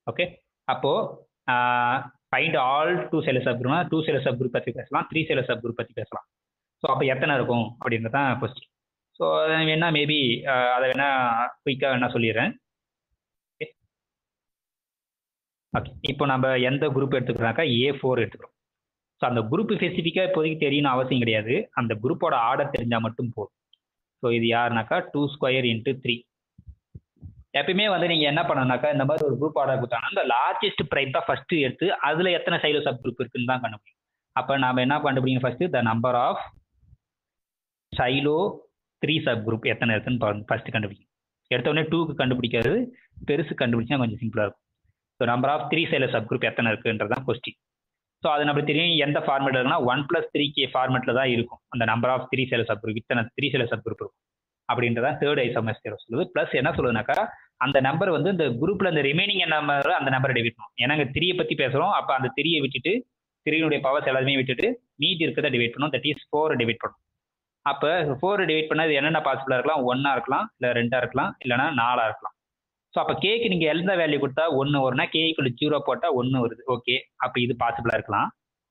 ஓகே, அப்போது ஃபைண்ட் ஆல் 2 சைல சப் குரூப்னா 2 சைல சப் குரூப் பற்றி பேசலாம், 3 சைல சப் குரூப் பற்றி பேசலாம். ஸோ அப்போ எத்தனை இருக்கும் அப்படின்றது தான் கொஸ்டின். ஸோ வேணா மேபி அதை வேணா குயிக்காக வேணா சொல்லிடுறேன். ஓகே, இப்போ நம்ம எந்த குரூப் எடுத்துக்கிறோம்னாக்கா A4 எடுத்துக்கிறோம். ஸோ அந்த குரூப் ஸ்பெசிஃபிக்காக இப்போதைக்கு தெரியணும் அவசியம் கிடையாது. அந்த குரூப்போட ஆர்டர் தெரிஞ்சால் மட்டும் போதும். ஸோ இது யாருனாக்கா 2² × 3. எப்பயுமே வந்து நீங்கள் என்ன பண்ணணும்னாக்கா இந்த மாதிரி ஒரு குரூப் ஆர்டர் கொடுத்தாங்கன்னா அந்த லார்ஜஸ்ட் ப்ரைம் தான் ஃபர்ஸ்ட் எடுத்து அதில் எத்தனை சைலோ சப் குரூப் இருக்குன்னு தான் கண்டுபிடிக்கும். அப்போ நம்ம என்ன கண்டுபிடிக்கணும், first the number of Sylow 3 subgroup எத்தனை இருக்குன்னு ஃபர்ஸ்ட் கண்டுபிடிக்கும். எடுத்தோடனே 2க்கு கண்டுபிடிக்கிறது பெருசு கண்டுபிடிச்சா கொஞ்சம் சிம்பிளாக இருக்கும். So number of 3 Sylow sub group எத்தனை இருக்குன்றதான் கொஸ்டின். ஸோ அது நம்மளுக்கு தெரியும் எந்த ஃபார்மெட் இருக்குன்னா 1 + 3k ஃபார்மெட்டில் தான் இருக்கும். அந்த number of 3 Sylow sub group இத்தனை 3 சைலோ சப் குரூப் இருக்கும் அப்படின்றதான் தேர்ட் ஐசோமர்ஸ் தியரம் சொல்லுது. ப்ளஸ் என்ன சொல்லுதுனாக்கா அந்த நம்பர் வந்து இந்த குரூப்ல இந்த ரிமைனிங் நம்பர் அந்த நம்பரை டிவைட் பண்ணும். ஏன்னா இங்கே 3 பற்றி பேசுகிறோம். அப்போ அந்த 3 விட்டுட்டு 3 பவர்ஸ் எல்லாத்தையுமே விட்டுட்டு மீதி இருக்கிறத டிவைட் பண்ணும். தட் இஸ் 4 டிவைட் பண்ணும். அப்போ 4 டிவைட் பண்ணது என்னென்ன பாசிபிளாக இருக்கலாம், 1 இருக்கலாம், இல்லை 2 இருக்கலாம், இல்லைனா 4 இருக்கலாம். ஸோ அப்போ கேக்கு நீங்கள் எந்த வேல்யூ கொடுத்தா 1 வரும்னா கே = 0 போட்டால் 1 வருது. ஓகே, அப்போ இது பாசிபிளாக இருக்கலாம்.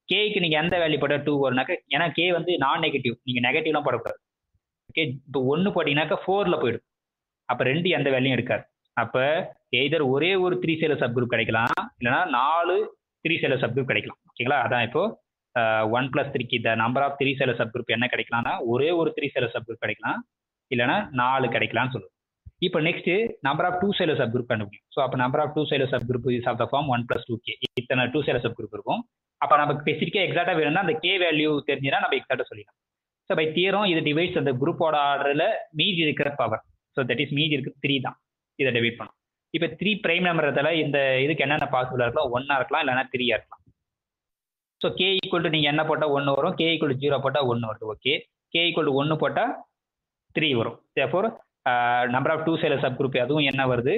கேக்கு நீங்கள் எந்த வேல்யூ போட்டால் 2 வரும்னாக்கா, ஏன்னா கே வந்து நான் நெகட்டிவ், நீங்கள் நெகட்டிவ்லாம் போடக்கூடாது. ஓகே, இப்போ 1 போட்டிங்கனாக்கா 4ல் போயிடும். அப்போ 2 எந்த வேல்யூயும் இருக்காது. அப்போ எய்தர் ஒரே ஒரு 3 சைலோ சப் குரூப் கிடைக்கலாம், இல்லைனா 4 3 சைலோ சப் குரூப் கிடைக்கலாம். ஓகேங்களா, அதான் இப்போ 1 + 3 the number of 3 Sylow sub group என்ன கிடைக்கலாம்னா ஒரே ஒரு 3 சைலோ சப் குரூப் கிடைக்கலாம், இல்லைனா 4 கிடைக்கலாம்னு சொல்லுவோம். இப்போ next number of 2 Sylow sub group கண்டுபிடிக்கும். ஸோ அப்போ number of 2 Sylow sub group is of the form 1 + 2k. இத்தனை 2 சைலோ சப் குரூப் இருக்கும். அப்போ நமக்கு ஸ்பெசிஃபிக்காக எக்ஸாக்டாக வேணும்னா அந்த கே வேல்யூ தெரிஞ்சுன்னா நம்ம எக்ஸாக்டாக சொல்லிடலாம். ஸோ பை தியரம் இது டிவைட்ஸ் அந்த குரூப்போட ஆர்டரில் மீதி இருக்கிற பவர். ஸோ தட் இஸ் மீதி இருக்கு 3 தான், இதை டிவைட் பண்ணும். இப்போ 3 பிரைம் நம்பர்றதால இந்த இதுக்கு என்னென்ன பாசிபிளாக இருக்கலாம், 1 இருக்கலாம், இல்லைனா 3 இருக்கலாம். ஸோ கே ஈக்குவல் நீங்கள் என்ன போட்டால் 1 வரும், கே = 0 போட்டால் 1 வருது. ஓகே, கே = 1 போட்டால் 3 வரும். Therefore number of 2 Sylow sub group அதுவும் என்ன வருது,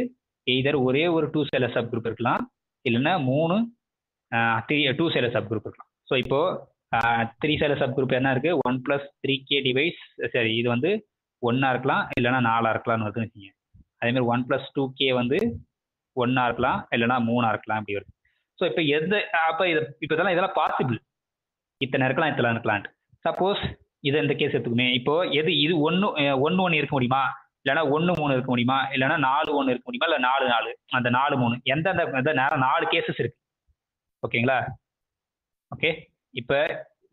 எய்தர் ஒரே ஒரு 2 சைலோ சப் குரூப் இருக்கலாம், இல்லைன்னா 2 சைலோ சப் குரூப் இருக்கலாம். ஸோ இப்போ 3 சைலோ சப் குரூப் என்ன இருக்கு, 1 + 3k டிவைஸ், சரி இது வந்து 1 இருக்கலாம், இல்லைனா 4 இருக்கலாம்னு வருதுன்னு வச்சுங்க. அதேமாதிரி 1 + 2k வந்து 1 இருக்கலாம், இல்லைனா 3 இருக்கலாம், அப்படி வருது. ஸோ இப்போ அப்போ இப்போ இதெல்லாம் பாசிபிள், இத்தனை இருக்கலாம், இத்தனை இருக்கலான்ட்டு. சப்போஸ் இது இந்த கேஸ் எடுத்துக்குமே, இப்போ இது 1 இருக்க முடியுமா, இல்லைனா 1 3 இருக்க முடியுமா, இல்லைனா 4 1 இருக்க முடியுமா, இல்லை 4 4 அந்த 4 3 எந்தெந்த நேரம் 4 கேசஸ் இருக்கு. ஓகேங்களா, ஓகே. இப்போ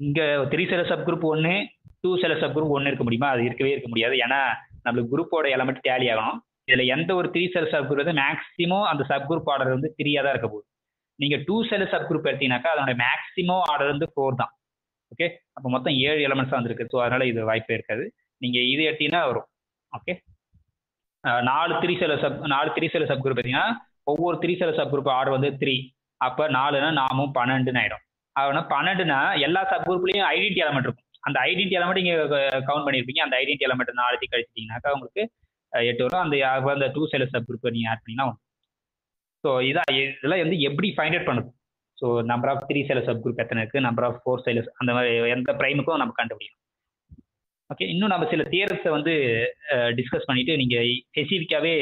இங்கே 3 Sylow sub group 1, 2 Sylow sub group 1 இருக்க முடியுமா, அது இருக்கவே இருக்க முடியாது. ஏன்னா நம்மளுக்கு குரூப்போட எலமெண்ட் டேலி ஆகணும். இதில் எந்த ஒரு 3 சைலோ சப் குரூப் வந்து மேக்ஸிமம் அந்த சப் குரூப் ஆர்டர் வந்து 3 தான் இருக்க போகுது. நீங்கள் 2 சைலோ சப் குரூப் எடுத்தீங்கன்னாக்கா அதோட மேக்ஸிமம் ஆர்டர் வந்து 4 தான். ஓகே, அப்போ மொத்தம் 7 எலமெண்ட்ஸ் தான் வந்துருக்கு. ஸோ அதனால இது வாய்ப்பே இருக்காது. நீங்கள் இது எடுத்தீங்கன்னா வரும். ஓகே, 4 3 சைலோ சப் குரூப் பார்த்தீங்கன்னா ஒவ்வொரு 3 சைலோ சப் குரூப் ஆர்டர் வந்து 3. அப்போ 4னா 4 12ன்னு ஆகிடும். ஆனால் 12னா எல்லா சப் குரூப்லேயும் ஐடென்டி எலமெண்ட் இருக்கும். அந்த ஐடென்டி எலமெண்ட் நீங்கள் கவுண்ட் பண்ணியிருப்பீங்க. அந்த ஐடென்டி எலமெண்ட் 4 கழிச்சிட்டிங்கனாக்கா உங்களுக்கு 8 வரும். அந்த 2 சைலோ சப் குரூப் நீங்கள் ஆட் பண்ணிங்கன்னா வரும். ஸோ இதெல்லாம் வந்து எப்படி ஃபைண்ட் அவுட் பண்ணுது. So number of 3 Sylow sub group எத்தனை இருக்குது, நம்பர் ஆஃப் 4 சைலோ அந்த மாதிரி எந்த ப்ரைமுக்கும் நம்ம கண்டுபிடிக்கணும். ஓகே, இன்னும் நம்ம சில தியரத்தை வந்து டிஸ்கஸ் பண்ணிட்டு நீங்க ஸ்பெசிஃபிக்காவே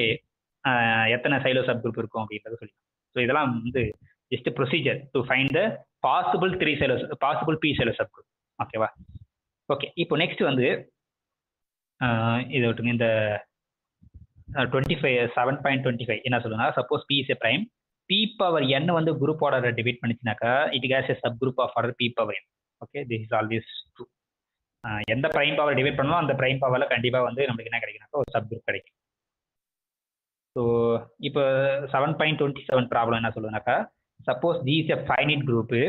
எத்தனை சைலோ சப் குரூப் இருக்கும் அப்படின்றத சொல்லிக்கலாம். ஸோ இதெல்லாம் வந்து just procedure to find the possible possible P Sylow sub group. ஓகேவா? ஓகே, இப்போ நெக்ஸ்ட் வந்து இது விட்டுங்க. இந்த 7.25 என்ன சொல்லுங்க, suppose P is a prime, P power N வந்து குரூப் ஆர்டரை டிவைட் பண்ணிச்சுனாக்கா it has a subgroup of order P power N. Okay, this is always true. எந்த பிரைம் பவர் டிவைட் பண்ணணும் அந்த பிரைம் பவரில் கண்டிப்பாக வந்து நம்மளுக்கு என்ன கிடைக்குனாக்கா ஒரு சப் குரூப் கிடைக்கும். ஸோ இப்போ 7.27 ப்ராப்ளம் என்ன சொல்லுனாக்கா, suppose G is a finite group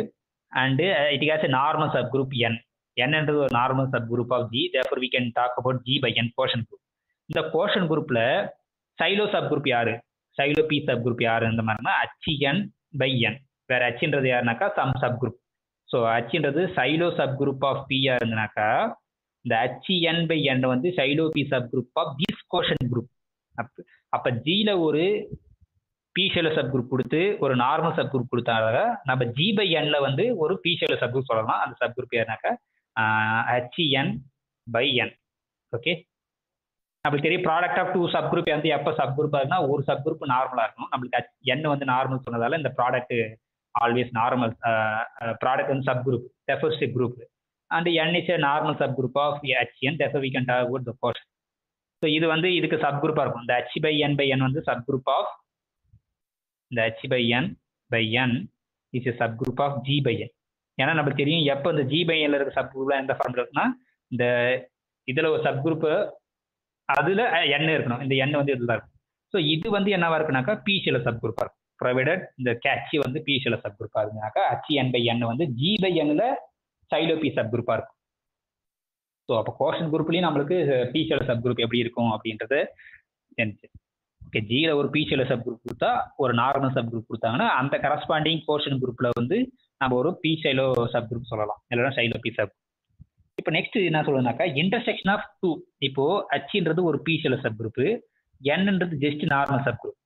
and it has a normal sub group N. என்னன்றது ஒரு normal sub group of G, therefore we can talk about G by N quotient group. இந்த quotient குரூப்ல Xylo sub group யாரு, Xylo P sub group யாரு இந்த மாதிரினா HN by N. வேற ஹன்றது யாருனாக்கா சம் சப் குரூப். ஸோ ஹன்றது சைலோ சப் குரூப் ஆஃப் பியா இருந்தனாக்கா இந்த HN பை என் வந்து Sylow P sub group of this quotient group. அப்ப ஜில ஒரு பி சைலோ சப் குரூப் கொடுத்து ஒரு நார்மல் சப் குரூப் கொடுத்தாங்க, நம்ம ஜி பை என்ல வந்து ஒரு பி சைலோ சப் குரூப் சொல்லலாம். அந்த சப் குரூப் யாருனாக்கா HN பை என். ஓகே, நம்மளுக்கு தெரியும் product of two sub group வந்து எப்போ சப் குரூப் ஆகுதுன்னா ஒரு சப் குரூப் நார்மலாக இருக்கணும். நம்மளுக்கு என் வந்து நார்மல் சொன்னதால இந்த ப்ராடக்ட் ஆல்வேஸ் நார்மல். ப்ராடக்ட் வந்து subgroup first group and N is a normal sub group of HN, therefore we can talk about the quotient. So இது வந்து இதுக்கு சப் குரூப்பாக இருக்கும். இந்த H by N by N வந்து சப் குரூப் ஆஃப் இந்த H by N by N is a subgroup of G by N. ஏன்னா நம்மளுக்கு தெரியும் எப்போ இந்த G பை Nல இருக்க சப் குரூப்ல எந்த ஃபார்ம்ல இருக்குன்னா இந்த இதில் ஒரு சப் குரூப் அதுல N இருக்கணும். இந்த N வந்து இதுதான் இருக்கும். ஸோ இது வந்து என்னவா இருக்குனாக்கா பி சில சப் குரூப்பா இருக்கும். ப்ரொவைடட் இந்த கேட்சி வந்து பி சில சப் குரூப்பா இருக்குனாக்கா HN பை N வந்து G பை Nல சைலோ பி சப் குரூப்பா இருக்கும். ஸோ அப்போ கோஷன் குரூப்லயும் நம்மளுக்கு பி சில சப் குரூப் எப்படி இருக்கும் அப்படின்றது தெரிஞ்சு. ஓகே, ஜியில் ஒரு பி சில சப் குரூப் கொடுத்தா ஒரு நார்மல் சப் குரூப் கொடுத்தாங்கன்னா அந்த கரஸ்பாண்டிங் கோஷன் குரூப்ல வந்து நம்ம ஒரு பி சைலோ சப் குரூப் சொல்லலாம், இல்லைன்னா சைலோ பி சப். இப்போ நெக்ஸ்ட் என்ன சொல்லுனாக்கா இன்டர்செக்ஷன் ஆஃப் டூ. இப்போ Hன்றது ஒரு பி சில சப் குரூப், Nன்றது ஜஸ்ட் நார்மல் சப் குரூப்.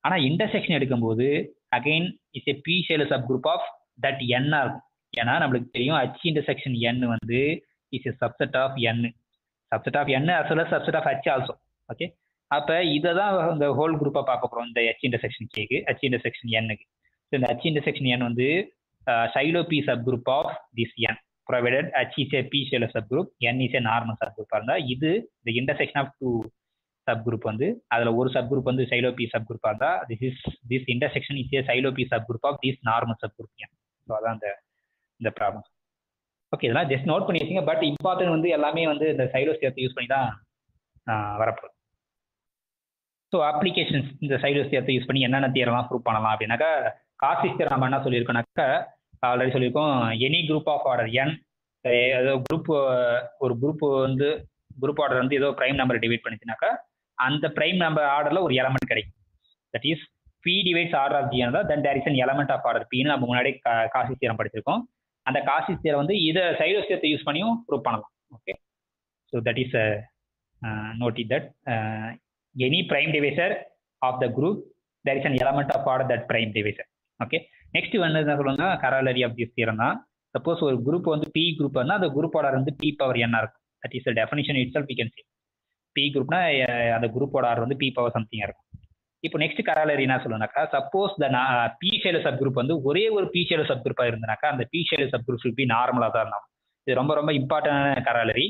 ஆனா இன்டர்செக்ஷன் எடுக்கும்போது again is a P Sylow subgroup of that N இருக்கும். ஏன்னா நம்மளுக்கு தெரியும் H இன்டர்செக்ஷன் N வந்து is a subset of N, subset of N as well as subset of H also. Okay, அப்ப இதை தான் இந்த ஹோல் குரூப்பா பார்க்க போறோம் இந்த H இன்டர்செக்ஷன் கேக்கு, H இன்டர்செக்ஷன் Nக்கு. இந்த H இன்டர்செக்ஷன் N வந்து Sylow P sub group of this N, provided H is a p shell subgroup, N is a normal subgroup. இருந்தா இது the intersection of two subgroup வந்து அதுல ஒரு subgroup வந்து silo p subgroup இருந்தா this intersection is a silo p subgroup of this normal subgroup N. So அதான் இந்த problem. Okay, இதெல்லாம் ஜஸ்ட் நோட் பண்ணி வச்சுங்க. பட் இம்பார்ட்டன்ட் வந்து எல்லாமே வந்து இந்த சைலோ ஸ்டேத்தை யூஸ் பண்ணி தான் வரப்போகுது. ஸோ அப்ளிகேஷன்ஸ் இந்த சைலோ ஸ்டேத்தை யூஸ் பண்ணி என்னென்ன தியரம்லாம் ப்ரூவ் பண்ணலாம் அப்படின்னாக்கா காசிஸ் தியரம் நம்ம என்ன சொல்லியிருக்கோம்னாக்கா ஆல்ரெடி சொல்லியிருக்கோம். எனி குரூப் ஆஃப் ஆர்டர் என், ஏதோ குரூப் ஒரு குரூப் வந்து குரூப் ஆர்டர் வந்து ஏதோ பிரைம் நம்பர் டிவைட் பண்ணிச்சுனாக்கா அந்த பிரைம் நம்பர் ஆர்டர்ல ஒரு எலமெண்ட் கிடைக்கும். That is P divides order of G இருந்தால் then there is an element of order பின்னு நம்ம முன்னாடி காசிஸ் தியரம் படிச்சிருக்கோம். அந்த காசிஸ் தியரம் வந்து இதை சைலோ ஸ்டேத்தை யூஸ் பண்ணியும் ப்ரூவ் பண்ணலாம். Okay, so that is note it that any prime divisor of the group there is an element of order that prime divisor. Okay, next வந்து என்ன சொல்லுவாங்க கராலரி ஆஃப் திஸ் தியரம் தான். Suppose ஒரு group வந்து P group இருந்தால் அந்த group order வந்து P power என்ன இருக்கும். That is definition itself we can say P குரூப்னா அந்த குரூப் ஆர்டர் வந்து பி பவர் சம்திங் இருக்கும். இப்போ நெக்ஸ்ட் கராலரி என்ன சொல்லுனாக்கா suppose the P Sylow sub group வந்து ஒரே ஒரு பி ஷேல சப் குரூப்பா இருந்தாக்கா அந்த P Sylow subgroup should be நார்மலா தான் இருந்தாலும். இது ரொம்ப ரொம்ப இம்பார்ட்டன்டான கராலரி.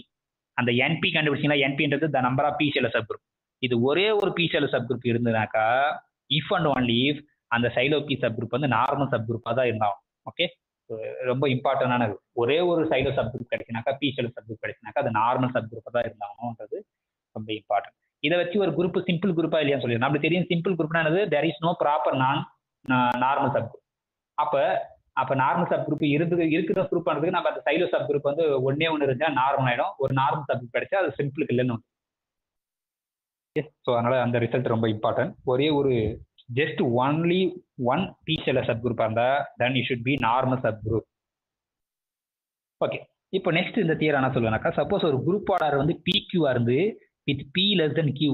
அந்த என்பி கண்டுபிடிச்சிங்கன்னா என்பின்றது the number of P Sylow subgroup. இது ஒரே ஒரு பி ஷேல சப் குரூப் இருந்ததுனாக்கா இஃப் அண்ட் ஒன்லி இஃப் அந்த சைலோ பி சப் குரூப் வந்து நார்மல் சப் குரூப்பாக தான் இருந்தாலும். ஓகே, ரொம்ப இம்பார்ட்டன்டானது. ஒரே ஒரு சைலோ சப் குரூப் கிடைச்சினாக்கா பி ஷேல சப் குரூப் கிடைச்சினாக்கா அது நார்மல் சப் குரூப்பாக தான் இருந்தாங்கன்றது ரொம்ப இம்பார்ட்டன்ட். இதை வச்சு ஒரு குரூப் சிம்பிள் குரூப்பா இல்லையான்னு சொல்லி நம்மளுக்கு தெரியும். சிம்பிள் குரூப்னா there is no proper normal sub group. அப்ப நார்மல் சப் குரூப் இருக்கிற ப்ரூவ் பண்றதுக்கு நம்ம அந்த சைலோ சப் குரூப் வந்து ஒன்னே ஒன்று இருந்தா நார்மல் ஆயிடும். ஒரு நார்மல் சப் குரூப் கிடைச்சா அது சிம்பிளுக்கு இல்லைன்னு. ஸோ அதனால அந்த ரிசல்ட் ரொம்ப இம்பார்ட்டன்ட். ஒரே ஒரு just only one p shell subgroup இருந்தா then it should be normal subgroup. Okay, இப்போ நெக்ஸ்ட் இந்த தியரம் என்ன சொல்லுவானாக்கா சப்போஸ் ஒரு குரூப் ஆர்டர் வந்து PQ இருந்து with P less than Q.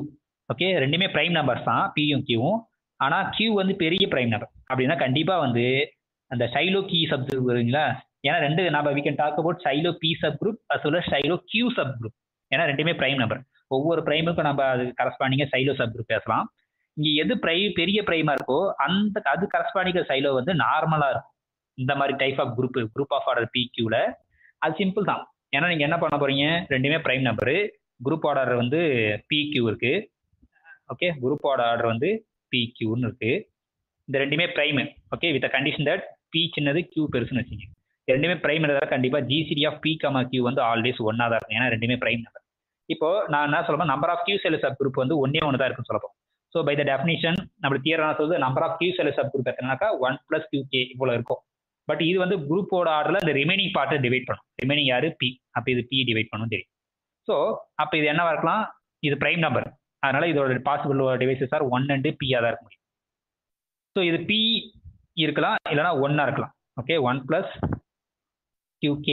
Okay, ரெண்டுமே பிரைம் நம்பர்ஸ் தான் Pயும் Qவும். ஆனா Q வந்து பெரிய பிரைம் நம்பர் அப்படின்னா கண்டிப்பா வந்து அந்த சைலோ கீ சப் வருங்களா. ஏன்னா ரெண்டு நம்ம we can talk about Xylo P sub group as well as Xylo Q sub group. ஏன்னா ரெண்டுமே பிரைம் நம்பர். ஒவ்வொரு பிரைமுக்கும் நம்ம அது கரஸ்பாண்டிங்க சைலோ சப் குரூப் பேசலாம். இங்க எது பெரிய பிரைமா இருக்கோ அது கரஸ்பாண்டிங்க சைலோ வந்து நார்மலா இருக்கும். இந்த மாதிரி type of group of order PQல அது சிம்பிள் தான். ஏன்னா நீங்க என்ன பண்ண போறீங்க, ரெண்டுமே பிரைம் நம்பரு, குரூப் ஆர்டர் வந்து PQ இருக்கு. ஓகே, குரூப் ஆர்டர் வந்து PQன்னு இருக்கு. இந்த ரெண்டுமே prime. Okay, with condition that P சின்னது Q பெருசுன்னு வச்சுங்க. ரெண்டுமே பிரைம் இருந்தாலும் கண்டிப்பா GCD ஆஃப் P, Q வந்து ஆல்வேஸ் ஒன்னா தான் இருக்கும். ஏன்னா ரெண்டுமே பிரைம் நம்பர். இப்போ நான் என்ன சொல்றேன், number of Q Sylow sub group வந்து ஒன்னே ஒன்று தான் இருக்குன்னு சொல்லப்போம். ஸோ பை த டெஃபினிஷன் நம்ம தியரம் சொல்லுது number of Q Sylow sub group எத்தனைனாக்கா 1 + QK இவ்வளோ இருக்கும். பட் இது வந்து குரூப்போட ஆர்டர்ல இந்த ரிமைனிங் பார்ட்டை டிவைட் பண்ணும். ரிமைனிங் யாரு P, அப்போ இது P டிவைட் பண்ணும் தெரியும். ஸோ அப்போ இது என்னவா இருக்கலாம், இது பிரைம் நம்பர், அதனால இதோட possible divisors are 1 and P தான் இருக்க முடியும். ஸோ இது P இருக்கலாம், இல்லைனா 1 இருக்கலாம். ஓகே, 1 + QK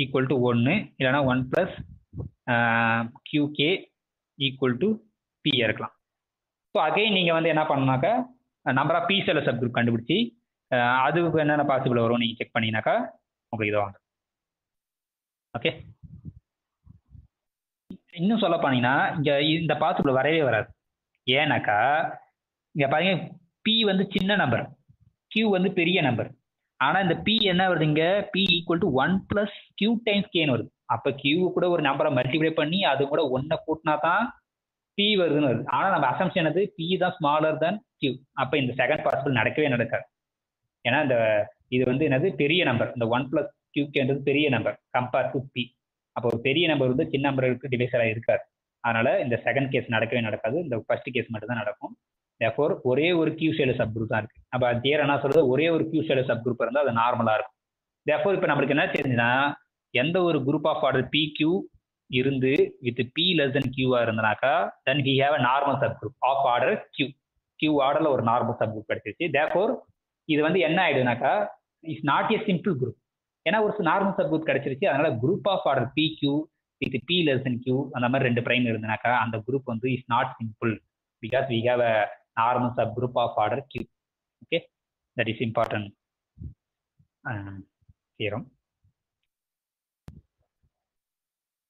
ஈக்குவல் டு 1, இல்லைனா 1 + QK ஈக்குவல் டு P இருக்கலாம். ஸோ அகைன் நீங்கள் வந்து என்ன பண்ணாக்கா number of P Sylow sub group கண்டுபிடிச்சி அதுக்கு என்னென்ன பாசிபிள் வரும் நீங்கள் செக் பண்ணிங்கனாக்கா உங்களுக்கு இதை வாங்க. ஓகே, இன்னும் சொல்ல போனீங்கன்னா இங்கே இந்த பாசிபிள் வரவே வராது. ஏன்னாக்கா இங்கே பாருங்க, P வந்து சின்ன நம்பர், Q வந்து பெரிய நம்பர். ஆனால் இந்த P என்ன வருது, இங்கே P equal to 1 + Q times Kன்னு வருது. அப்போ Q கூட ஒரு நம்பரை மல்டிப்ளை பண்ணி அது கூட 1 கூட்டினா தான் P வருதுன்னு வருது. ஆனால் நம்ம அசம்ஷன் என்னது, P தான் ஸ்மாலர் தென் Q. அப்போ இந்த செகண்ட் பாசிபிள் நடக்கவே நடக்காது. ஏன்னா இது வந்து என்னது பெரிய நம்பர், இந்த 1 + QKன்றது பெரிய நம்பர் கம்பேர் டு P. அப்போ ஒரு பெரிய நம்பர் வந்து சின்ன நம்பருக்கு டிவைசராக இருக்காது. அதனால இந்த செகண்ட் கேஸ் நடக்கவே நடக்காது, இந்த ஃபர்ஸ்ட் கேஸ் மட்டும் தான் நடக்கும். தேர்ஃபோர் ஒரே ஒரு Q செல் சப் குரூப் தான் இருக்கு. அப்போ அது தியரம் என்ன சொல்றது, ஒரே ஒரு Q செல் சப் குரூப் இருந்தால் அது நார்மலா இருக்கும். தேர்ஃபோர் இப்போ நம்மளுக்கு என்ன தெரிஞ்சுன்னா, எந்த ஒரு குரூப் ஆஃப் ஆர்டர் PQ இருந்து with P less than Q இருந்தனாக்கா then we have a normal subgroup of order Q ஆர்டர்ல ஒரு நார்மல் சப்குரூப் கிடைச்சிருச்சு. தேர்ஃபோர் இது வந்து என்ன ஆயிடுனாக்கா is not a simple group. ஏன்னா ஒரு நார்மல் சப்குரூப் கிடைச்சிருச்சு, அதனால group of order PQ with P less than Q அந்த மாதிரி ரெண்டு பிரைம் இருந்தனாக்கா அந்த குரூப் வந்து is not simple because we have a normal subgroup of order Q. Okay, that is important theorem.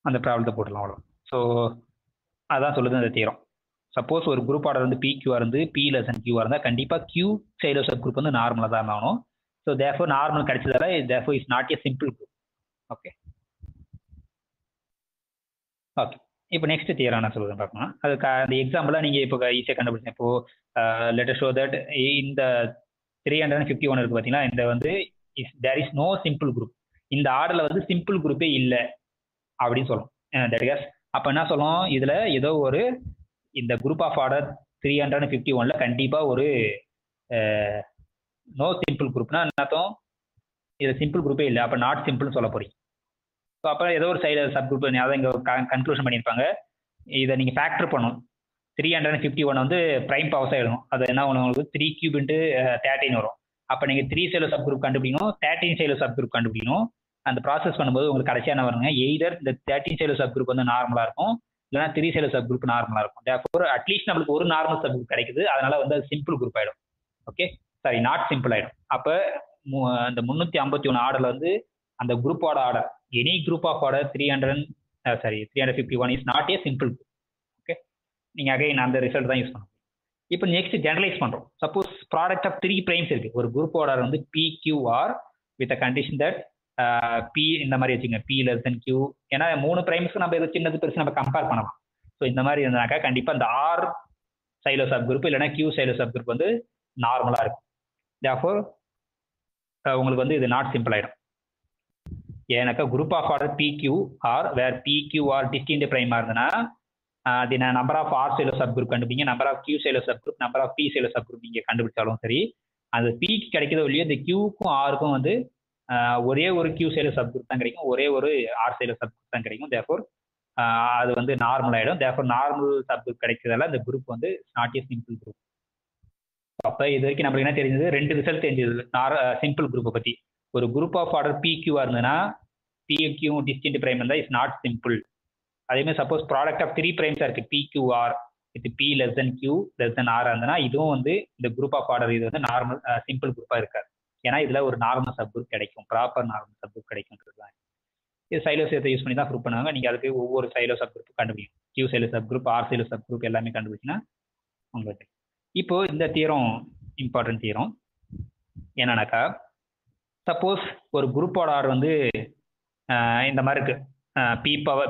அந்த ப்ராப்ளத்தை போடலாம் அவ்வளோ. ஸோ அதான் சொல்லுது அந்த தியரம். சப்போஸ் ஒரு குரூப் ஆர்டர் வந்து PQ இருந்து P less than Q இருந்தால் கண்டிப்பாக Q சைடு சப் குரூப் வந்து நார்மலாக தான் ஆகணும். ஸோ தேர்ஃபோர் நார்மல் கிடைச்சதால therefore is not a simple group. Okay okay, இப்போ நெக்ஸ்ட் தியரம் என்ன சொல்லுதுன்னு பார்க்கலாம். அதுக்கு அந்த எக்ஸாம்பிளாக நீங்கள் இப்போ ஈஸியாக கண்டுபிடிச்சேன். இப்போ லெட் ஷோ தட் இந்த 351 இருக்கு பார்த்தீங்கன்னா, இந்த வந்து there is no simple group. இந்த ஆர்டரில் வந்து சிம்பிள் குரூப்பே இல்லை அப்படின்னு சொல்லும். தட் இஸ் அப்போ என்ன சொல்லும், இதில் ஏதோ ஒரு இந்த குரூப் ஆஃப் ஆர்டர் 351ல கண்டிப்பாக ஒரு நோ சிம்பிள் குரூப்னா என்ன அர்த்தம், இதில் சிம்பிள் குரூப்பே இல்லை, அப்போ நாட் சிம்பிள்னு சொல்ல போறீங்க. ஸோ அப்போ ஏதோ ஒரு சைடு சப் குரூப் அதான் இங்கே கன்க்ளூஷன் பண்ணியிருப்பாங்க. இதை நீங்கள் ஃபேக்டர் பண்ணணும். 351 வந்து பிரைம் பவர்ஸாக எழுதணும். அது என்ன உங்களுக்கு 3 cube × 13 வரும். அப்போ நீங்கள் 3 சைலோ சப் குரூப் கண்டுபிடிக்கணும், 13 சைலோ சப் குரூப் கண்டுபிடிக்கணும். அந்த ப்ராசஸ் பண்ணும்போது உங்களுக்கு கடைசியாக என்ன வருங்க, எய்தர் இந்த 13 சைலோ சப் குரூப் வந்து நார்மலாக இருக்கும், இல்லைனா 3 சைலோ சப் குரூப் நார்மலாக இருக்கும். தேர்ஃபோர் அட்லீஸ்ட் நம்மளுக்கு ஒரு நார்மல் சப் குரூப் கிடைக்குது, அதனால வந்து அது சிம்பிள் குரூப் ஆகிடும். ஓகே, சாரி நாட் சிம்பிள் ஆகிடும். அப்போ அந்த 351 ஆர்டரில் வந்து அந்த குரூப்போட order any group of order 351 is not a simple group. Okay, நீங்கள் அகைன் அந்த ரிசல்ட் தான் யூஸ் பண்ணணும். இப்போ நெக்ஸ்ட் ஜெனரலைஸ் பண்ணுறோம். சப்போஸ் ப்ராடக்ட் ஆஃப் 3 பிரைம்ஸ் இருக்குது, ஒரு குரூப் ஆர்டர் வந்து PQR with a condition that P இந்த மாதிரி வச்சுங்க, P less than Q. ஏன்னா 3 பிரைம்ஸ்க்கு நம்ம எது சின்னது பெருசு நம்ம கம்பேர் பண்ணலாம். ஸோ இந்த மாதிரி இருந்தாக்கா கண்டிப்பாக இந்த R சைலோ சப் குரூப் இல்லைனா Q சைலோ சப் குரூப் வந்து நார்மலாக இருக்கும். தேர்ஃபோர் உங்களுக்கு வந்து இது நாட் சிம்பிள் ஆகிடும். ஏன்னாக்கா group of order PQR where PQR distinct பிரைமாக இருந்ததுன்னா அது number of R Sylow sub group கண்டுபிடிங்க, number of Q Sylow sub group, number of P Sylow sub group நீங்கள் கண்டுபிடிச்சாலும் சரி, அந்த Pக்கு கிடைக்கிறதோ இல்லையோ இந்த Qக்கும் Rக்கும் வந்து ஒரே ஒரு Q சைலோ சப் குரூப் தான் கிடைக்கும், ஒரே ஒரு R சைலோ சப் குரூப் தான் கிடைக்கும். தேர்ஃபோர் அது வந்து நார்மல் ஆகிடும். தேர்ஃபோர் நார்மல் சப் குரூப் கிடைக்கிறதால இந்த குரூப் வந்து நாட் ஏ சிம்பிள் குரூப். அப்போ இது வரைக்கும் நம்மளுக்கு என்ன தெரிஞ்சது, 2 ரிசல்ட் தெரிஞ்சது சிம்பிள் குரூப்பை பற்றி. ஒரு குரூப் ஆஃப் ஆர்டர் PQR இருந்ததுன்னா PQ டிஸ்டிங்க்ட் பிரைம் இருந்தால் இஸ் நாட் சிம்பிள். அதேமாதிரி சப்போஸ் ப்ராடக்ட் ஆஃப் 3 பிரைம்ஸாக இருக்குது PQR with P less than Q less than R இருந்ததுன்னா இதுவும் வந்து இந்த குரூப் ஆஃப் ஆர்டர் இது வந்து நார்மல் சிம்பிள் குரூப்பாக இருக்காது. ஏன்னா இதில் ஒரு நார்மல் சப் குரூப் கிடைக்கும், ப்ராப்பர் நார்மல் சப் குரூப் கிடைக்கும்ன்றது தான். இது சைலோ சேர்த்து யூஸ் பண்ணி தான் ப்ரூவ் பண்ணுவாங்க. நீங்கள் அதுக்கு ஒவ்வொரு சைலோ சப் குரூப் கண்டுபிடிக்கும். Q Sylow sub group, R Sylow sub group எல்லாமே கண்டுபிடிச்சின்னா உங்களுக்கு. இப்போ இந்த தியரம் இம்பார்ட்டன்ட் தியரம் என்னன்னாக்கா, சப்போஸ் ஒரு குரூப்போட ஆர் வந்து இந்த மாதிரி இருக்கு,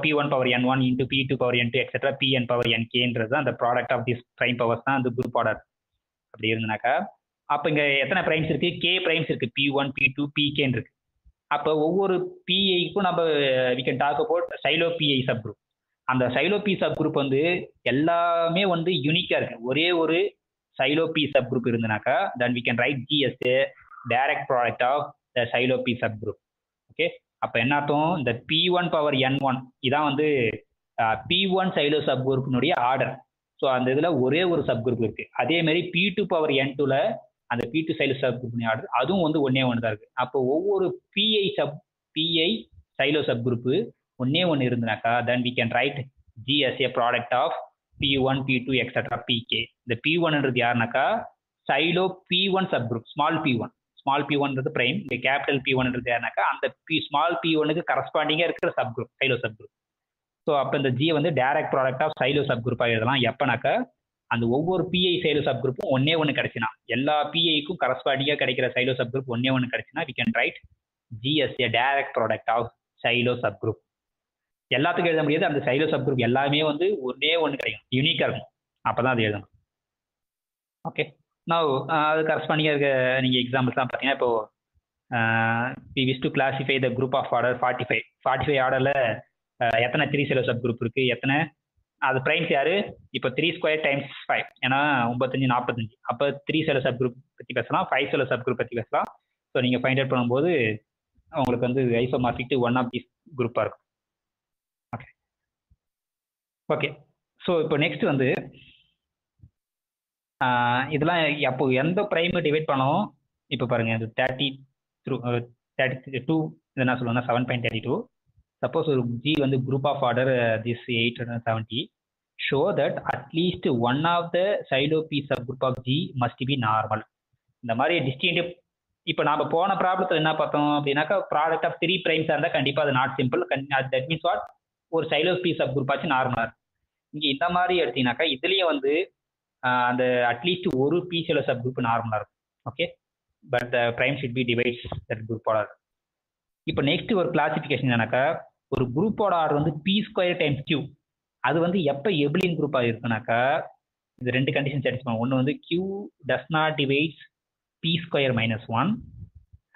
P1 power N1 into P2 power N2 etcetera Pn power Nkன்றது அந்த product of this prime powers தான் அந்த குரூப் ஆர்டர். அப்படி இருந்தனாக்கா அப்போ இங்கே எத்தனை ப்ரைம்ஸ் இருக்கு? K ப்ரைம்ஸ் இருக்கு, P1 P2 Pkன்னு இருக்கு. அப்போ ஒவ்வொரு பிஐக்கும் நம்ம we can talk about Sylow PI subgroup. அந்த சைலோ பி சப் குரூப் வந்து எல்லாமே வந்து யூனிக்கா இருக்கு. ஒரே ஒரு சைலோ பி சப் குரூப் இருந்தனாக்கா then we can write G as a direct product of the Sylow P sub group. Okay, அப்போ என்ன அர்த்தம்? இந்த P1 பவர் N1 இதான் வந்து P1 சைலோ சப் குரூப்பினுடைய ஆர்டர். ஸோ அந்த இதில் ஒரே ஒரு சப் குரூப் இருக்கு. அதே மாதிரி P2 பவர் N2ல அந்த P2 Xylo sub group order அதுவும் வந்து ஒன்னே ஒன்று தான் இருக்கு. அப்போ ஒவ்வொரு பிஐ சைலோ சப் குரூப் ஒன்னே ஒன்று இருந்தனாக்கா then we can write G as a product of P1 P2 etcetera Pk. இந்த P1ன்றது யாருனாக்கா Sylow P1 sub group, small P1ன்றது பிரைம், இந்த கேபிட்டல் P1ன்றது யாருனாக்கா அந்த ஸ்மால் P1க்கு கரஸ்பாண்டிங்கா இருக்கிற sub group, Sylow sub group. So அப்போ இந்த G வந்து direct product of Sylow sub குரூப்பாக எழுதலாம். எப்பனாக்கா அந்த ஒவ்வொரு பிஐ சைலோ சப் குரூப்பும் ஒன்னே ஒன்று கிடைச்சினா, எல்லா பிஐக்கும் கரஸ்பாண்டிங்கா கிடைக்கிற சைலோ சப் குரூப் ஒன்னே ஒன்று கிடைச்சினா we can write G as a direct product of Sylow sub group. எல்லாத்துக்கும் எழுத முடியாது, அந்த சைலோ சப் குரூப் எல்லாமே வந்து ஒன்னே ஒன்று கிடைக்கும், யூனிக்கா இருக்கும், அப்பதான் அது எழுதணும். ஓகே, நான் அது கரஸ்பாண்டிங்கா இருக்க நீங்க எக்ஸாம்பிள்ஸ் தான் பார்த்தீங்கன்னா, இப்போ we wish to classify the group of order 45 ஆர்டர்ல எத்தனை 3 சைலோ சப் குரூப் இருக்கு, எத்தனை அது பிரைம்ஸ் யாரு? இப்போ 3 ஸ்கொயர் டைம்ஸ் 5 ஏன்னா 95 45. அப்போ 3 சைலோ சப் குரூப் பற்றி பேசலாம், 5 சைலோ சப் குரூப் பற்றி பேசலாம். ஸோ நீங்கள் ஃபைண்ட் அவுட் பண்ணும்போது உங்களுக்கு வந்து ஐசோமார்பிக் ஒன் ஆஃப் திஸ் குரூப்பாக இருக்கும். ஓகே ஓகே ஸோ இப்போ நெக்ஸ்ட் வந்து இதெல்லாம் அப்போ எந்த பிரைம் டிவைட் பண்ணோம்? இப்போ பாருங்க, இது 32 இது என்ன சொல்லுவாங்கன்னா 7.32. சப்போஸ் ஒரு G வந்து group of order this 870, show that at least one of the Sylow P sub group of G must be normal. இந்த மாதிரி டிஸ்டிங்டிவ். இப்போ நாம போன ப்ராப்ளத்தில் என்ன பார்த்தோம் அப்படின்னாக்கா, ப்ராடக்ட் ஆஃப் 3 பிரைம்ஸாக இருந்தால் கண்டிப்பாக அது not simple. That means what, ஒரு சைலோ பி சப் குரூப் ஆச்சு நார்மலாக இருக்கும். இங்கே இந்த மாதிரி எடுத்தீங்கன்னாக்கா இதுலேயும் வந்து அந்த அட்லீஸ்ட் ஒரு பி சைலோ சப் குரூப் நார்மலாக இருக்கும். Okay, but the prime should be divides that குரூப்போட. இப்போ நெக்ஸ்ட் ஒரு கிளாசிஃபிகேஷன் என்னன்னாக்கா, ஒரு குரூப்போட ஆர்டர் வந்து P ஸ்கொயர் டைம்ஸ் Q. அது வந்து எப்போ எபிலியன் குரூப்பாக இருக்குனாக்கா இது ரெண்டு கண்டிஷன் சாட்டிஸ்ஃபை. ஒன்று வந்து Q does not divides P square minus 1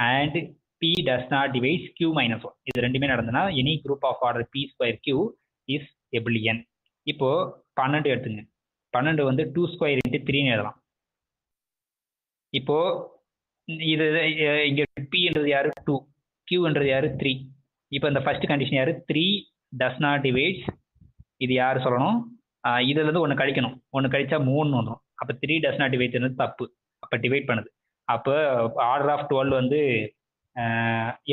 and P does not divides Q minus 1. இது ரெண்டுமே நடந்ததுன்னா any group of order P square Q is abelian. இப்போ 12 எடுத்துங்க, 12 வந்து 2 ஸ்கொயர் இன்ட்டு 3ன்னு எழுதலாம். இப்போ இது இங்கே Pன்றது யாரு? 2, Qன்றது யாரு? 3. இப்போ இந்த ஃபர்ஸ்ட் கண்டிஷன் யாரு? 3 does not divides, இது யாரு சொல்லணும்? இதுல இருந்து ஒன்று கழிக்கணும், ஒன்று கழிச்சா 3 வந்துடும். அப்போ 3 does not divide தப்பு, அப்போ டிவைட் பண்ணுது. அப்போ ஆர்டர் ஆஃப் 12 வந்து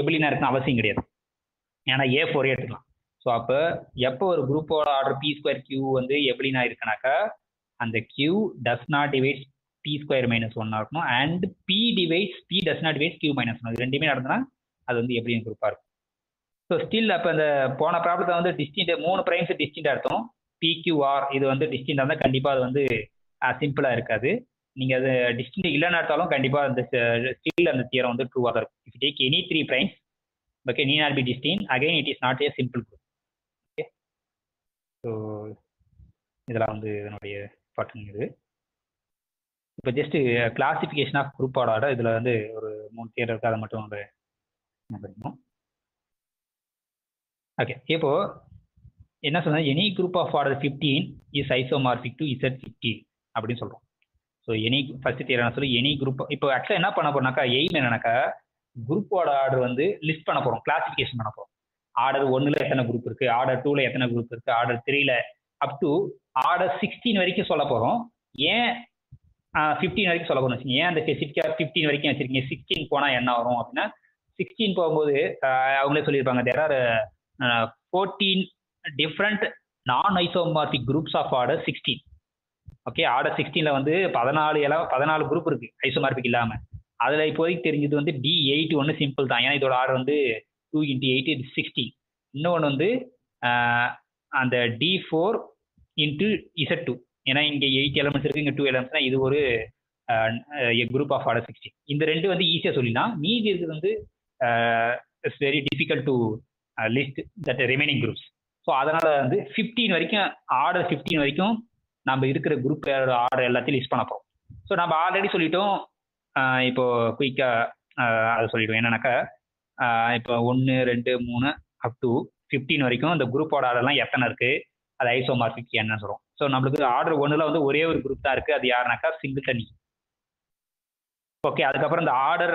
எபிலியனா இருக்குன்னு அவசியம் கிடையாது, ஏன்னா A4 எடுத்துக்கலாம். ஸோ அப்போ எப்போ ஒரு குரூப்போட ஆர்டர் P ஸ்கொயர் Q வந்து எபிலியனா இருக்குனாக்கா அந்த Q does not divide P square minus 1 இருக்கணும், and P does not divide Q minus 1. இது ரெண்டுமே நடந்ததுன்னா அது வந்து எபிலியன் குரூப்பாக இருக்கும். ஸோ ஸ்டில் அப்போ இந்த போன ப்ராப்ளத்தை வந்து டிஸ்டிண்ட் 3 பிரைம்ஸ் டிஸ்டிண்டாக அர்த்தம். PQR இது வந்து டிஸ்டிண்டாக இருந்தால் கண்டிப்பாக அது வந்து சிம்பிளாக இருக்காது. நீங்கள் அது டிஸ்டிண்ட் இல்லைன்னு எடுத்தாலும் கண்டிப்பாக அந்த ஸ்டில் அந்த தியரம் வந்து ட்ரூவாக தான் இருக்கும். If take any 3 primes okay need not be distinct, again it is not a simple group. Okay, so இதெல்லாம் வந்து இதனுடைய இம்பார்ட்டன்ட். இது இப்போ ஜஸ்ட் கிளாசிஃபிகேஷன் ஆஃப் குரூப்போட ஆர்டர் இதில் வந்து ஒரு 3 தியரம் இருக்குது, அதை மட்டும் வந்து என்ன பண்ணணும். ஓகே, இப்போ என்ன சொன்னா, any group of order 15 is isomorphic to Z15 அப்படின்னு சொல்றோம். ஸோ எனி ஃபர்ஸ்ட் தியரம் என்ன சொல்லி, எனி குரூப். இப்போ ஆக்சுவலாக என்ன பண்ண போறோம்னாக்கா, எய்ம் என்னன்னாக்கா குரூப்போட ஆர்டர் வந்து லிஸ்ட் பண்ண போறோம், கிளாசிஃபிகேஷன் பண்ண போறோம். ஆர்டர் 1ல எத்தனை குரூப் இருக்கு, ஆர்டர் 2ல எத்தனை குரூப் இருக்கு, ஆர்டர் 3ல அப் டு ஆர்டர் 16 வரைக்கும் சொல்ல போறோம். ஏன் 15 வரைக்கும் சொல்ல போறோம்? ஏன் அந்த ஸ்பெசிஃபிக்கா 15 வரைக்கும் வச்சிருக்கீங்க? 16 போனா என்ன வரும் அப்படின்னா, 16 போகும்போது அவங்களே சொல்லியிருப்பாங்க, there are 14 different non-isomorphic groups of order 16. Okay, order 16ல வந்து 14 குரூப் இருக்கு ஐசோமார்பிக் இல்லாம. அதுல இப்போதைக்கு தெரிஞ்சது வந்து D8 ஒன்று சிம்பிள் தான், ஏன்னா இதோட ஆர்டர் வந்து 2 × 8 is 16. இன்னொன்று வந்து அந்த D4 இன்ட்டு Z2. ஏன்னா இங்கே 8 எலமெண்ட்ஸ் இருக்குது, இங்கே 2 எலமெண்ட்ஸ்னா இது ஒரு குரூப் ஆஃப் ஆர்டர் 16. இந்த ரெண்டு வந்து ஈஸியாக சொல்லிடலாம். மீதி இருக்குது வந்து it's very difficult to list that remaining groups. So அதனால் வந்து 15 வரைக்கும் ஆர்டர் 15 வரைக்கும் நம்ம இருக்கிற குரூப் ஆர்டர் எல்லாத்தையும் லிஸ்ட் பண்ண போகிறோம். ஸோ நம்ம ஆல்ரெடி சொல்லிட்டோம், இப்போ குயிக்காக அதை சொல்லிட்டோம். என்னன்னாக்கா இப்போ 1 2 3 அப் டு 15 வரைக்கும் இந்த குரூப்போட ஆர்டர்லாம் எத்தனை இருக்குது, அது ஐசோமார்பிக் என்னன்னு சொல்கிறோம். ஸோ நம்மளுக்கு ஆர்டர் 1ல் வந்து ஒரே ஒரு குரூப் தான் இருக்குது, அது யாருனாக்கா சிங்கிள்டன். ஓகே, அதுக்கப்புறம் இந்த ஆர்டர்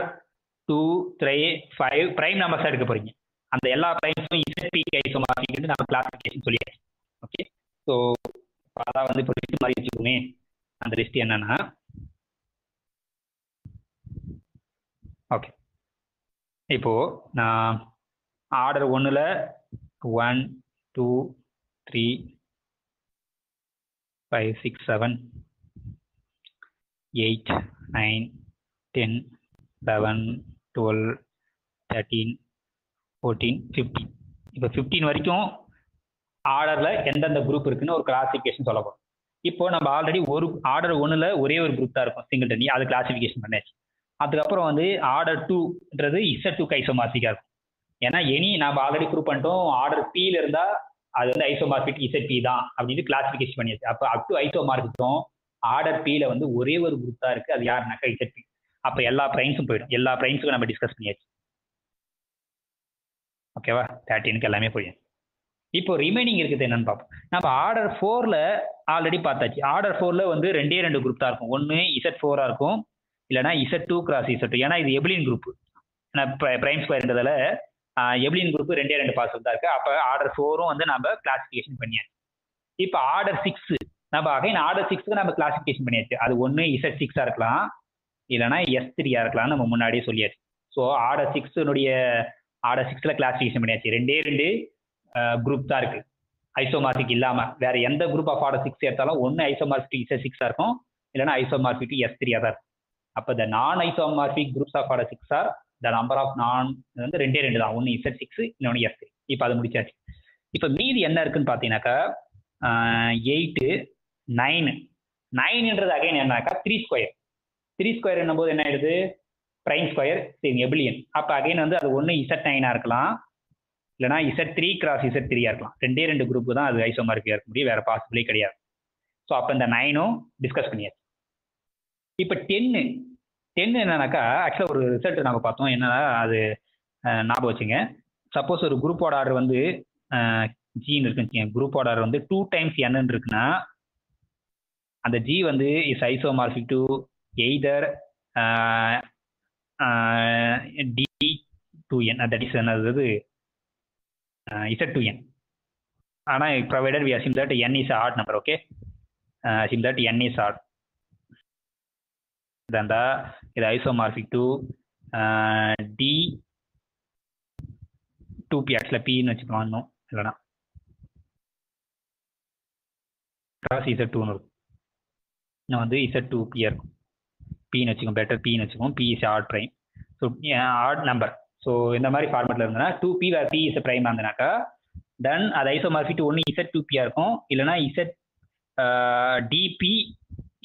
2 3 5 பிரைம் நம்பர்ஸ் எடுக்க போறீங்க. அந்த எல்லா பிரைம்ஸும் இசட் பி ஐசோமார்பிக் நம்ம கிளாசிஃபிகேஷன் சொல்லியாச்சு. ஓகே, ஸோ அதான் வந்து இப்போ லிஸ்ட் மாதிரி வச்சுக்கோமே. அந்த லிஸ்ட் என்னன்னா, ஓகே இப்போ நான் ஆர்டர் 1ல் 1 2 3 5 6 7 8 9 10 11 12 13 14 15. இப்போ 15 வரைக்கும் ஆர்டரில் எந்தெந்த குரூப் இருக்குன்னு ஒரு கிளாசிஃபிகேஷன் சொல்ல போகிறோம். இப்போ நம்ம ஆல்ரெடி ஒரு ஆர்டர் 1ல் ஒரே ஒரு குரூப் தான் இருக்கும், சிங்கிள்டன். அது கிளாசிஃபிகேஷன் பண்ணியாச்சு. அதுக்கப்புறம் வந்து ஆர்டர் 2ன்றது Z2 ஐசோமார்பிக்காக இருக்கும். ஏன்னா நம்ம ஆல்ரெடி ப்ரூவ் பண்ணிட்டோம், ஆர்டர் Pல இருந்தால் அது வந்து ஐசோமார்பிக் ZP தான் அப்படின்னு கிளாசிஃபிகேஷன் பண்ணியாச்சு. அப்போ அப் டு ஐசோமார்பிக்கும் ஆர்டர் Pல வந்து ஒரே ஒரு குரூப் தான் இருக்குது, அது யாருனாக்கா ZP. அப்போ எல்லா பிரைம்ஸும் போயிடும். எல்லா பிரைம்ஸுக்கும் நம்ம டிஸ்கஸ் பண்ணியாச்சு. ஓகேவா, 13க்கு எல்லாமே போயிடும். இப்போ ரிமைனிங் இருக்குது என்னன்னு பார்ப்போம். நம்ம ஆர்டர் 4ல் ஆல்ரெடி பார்த்தாச்சு. ஆர்டர் 4ல் வந்து 2 குரூப் தான் இருக்கும். ஒன்று Z4 இருக்கும், இல்லைனா Z2 கிராஸ் Z2. ஏன்னா இது எபிலியன் குரூப், பிரைம் ஸ்கொயர்ன்றதால எபிலியன் குரூப் 2 பாசிபிள் தான் இருக்கு. அப்போ ஆர்டர் 4ம் வந்து நம்ம கிளாசிஃபிகேஷன் பண்ணியாச்சு. இப்போ ஆர்டர் 6 நம்ம அகைன் ஆர்டர் 6க்கு நம்ம கிளாசிஃபிகேஷன் பண்ணியாச்சு. அது ஒன்று Z6 இருக்கலாம், இல்லைனா S3 இருக்கலாம், நம்ம முன்னாடியே சொல்லியாச்சு. ஸோ ஆர்டர் 6னுடைய ஆர்டர் 6ல் கிளாசிஃபிகேஷன் பண்ணியாச்சு. 2 குரூப் தான் இருக்கு ஐசோமார்பிக் இல்லாமல். வேற எந்த குரூப் ஆஃப் ஆர்டர் 6 எடுத்தாலும் ஒன்று ஐசோமார்பிக் Z6 இருக்கும், இல்லைனா ஐசோமார்பிக் S3 தான் இருக்கும். அப்போ the non isomorphic groups of order 6 are the number of non வந்து 2 தான். ஒன்று Z6, இன்னொன்று S3. இப்போ அது முடிச்சாச்சு. இப்போ மீதி என்ன இருக்குன்னு பார்த்தீங்கன்னாக்கா 8 9ன்றது அகைன் என்னன்னாக்கா 3 ஸ்கொயர். 3 ஸ்கொயர் என்னும்போது என்ன ஆயிடுது, பிரைம் ஸ்கொயர் சேம் எபிலியன். அப்போ அகைன் வந்து அது ஒன்று Z9 இருக்கலாம், இல்லைனா Z3 கிராஸ் Z3 இருக்கலாம். 2 குரூப் தான் அது ஐசோமார்பிக்காக இருக்க முடியும், வேற பாசிபிளே கிடையாது. ஸோ அப்போ இந்த 9ம் டிஸ்கஸ் பண்ணியாச்சு. இப்போ 10 என்னன்னாக்கா ஆக்சுவலாக ஒரு ரிசல்ட் நம்ம பார்த்தோம். என்னன்னா அது ஞாபகம் வச்சுங்க. சப்போஸ் ஒரு குரூப்போட ஆர்டர் வந்து ஜின்னு இருக்குன்னு வச்சுங்க. குரூப்போட ஆர்டர் வந்து 2 டைம்ஸ் n இருக்குன்னா அந்த ஜி வந்து is isomorphic to either D2n, that is என்னது Z2n. ஆனால் provided we assume that n is odd number. Okay, assume that n is odd. இருந்தா இது ஐசோமார்பிக் டு D2p. ஆக்சுவலாக பின்னு வச்சுக்கலாம், இன்னும் இல்லைனா கிராஸ் Z2ன்னு இருக்கும். இன்னும் வந்து Z2p இருக்கும். பின்னு வச்சுக்கோம், பெட்டர் பின்னு வச்சுக்கோம். P is odd prime, so odd number. So இந்த மாதிரி ஃபார்மெட்டில் இருந்ததுன்னா 2p வேறு p இஸ் பிரைம் இருந்ததுனாக்கா தென் அது ஐசோமார்பிக் டு ஒன்று Z2p இருக்கும், இல்லைனா DP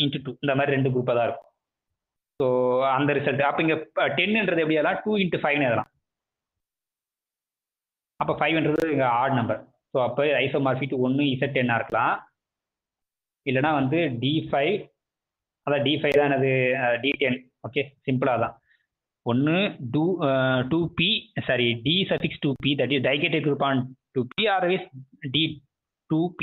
× 2. இந்த மாதிரி 2 குரூப்பாக தான் இருக்கும். ஸோ அந்த ரிசல்ட். அப்போ இங்கே 10ன்றது எப்படி எல்லாம் 2 × 5ன்னு எழுதலாம். அப்போ 5ன்றது இங்கே ஆட் நம்பர். ஸோ அப்போ ஐசோமார்பிக் டு ஒன்று Z10 இருக்கலாம், இல்லைனா வந்து D5, அதான் D5 தான் அது D10. ஓகே, சிம்பிளாக தான். ஒன்று 2p sorry D2p, that is டைகேட்டட் குரூப் ஆன் 2p, ஆர்எஸ் D2p.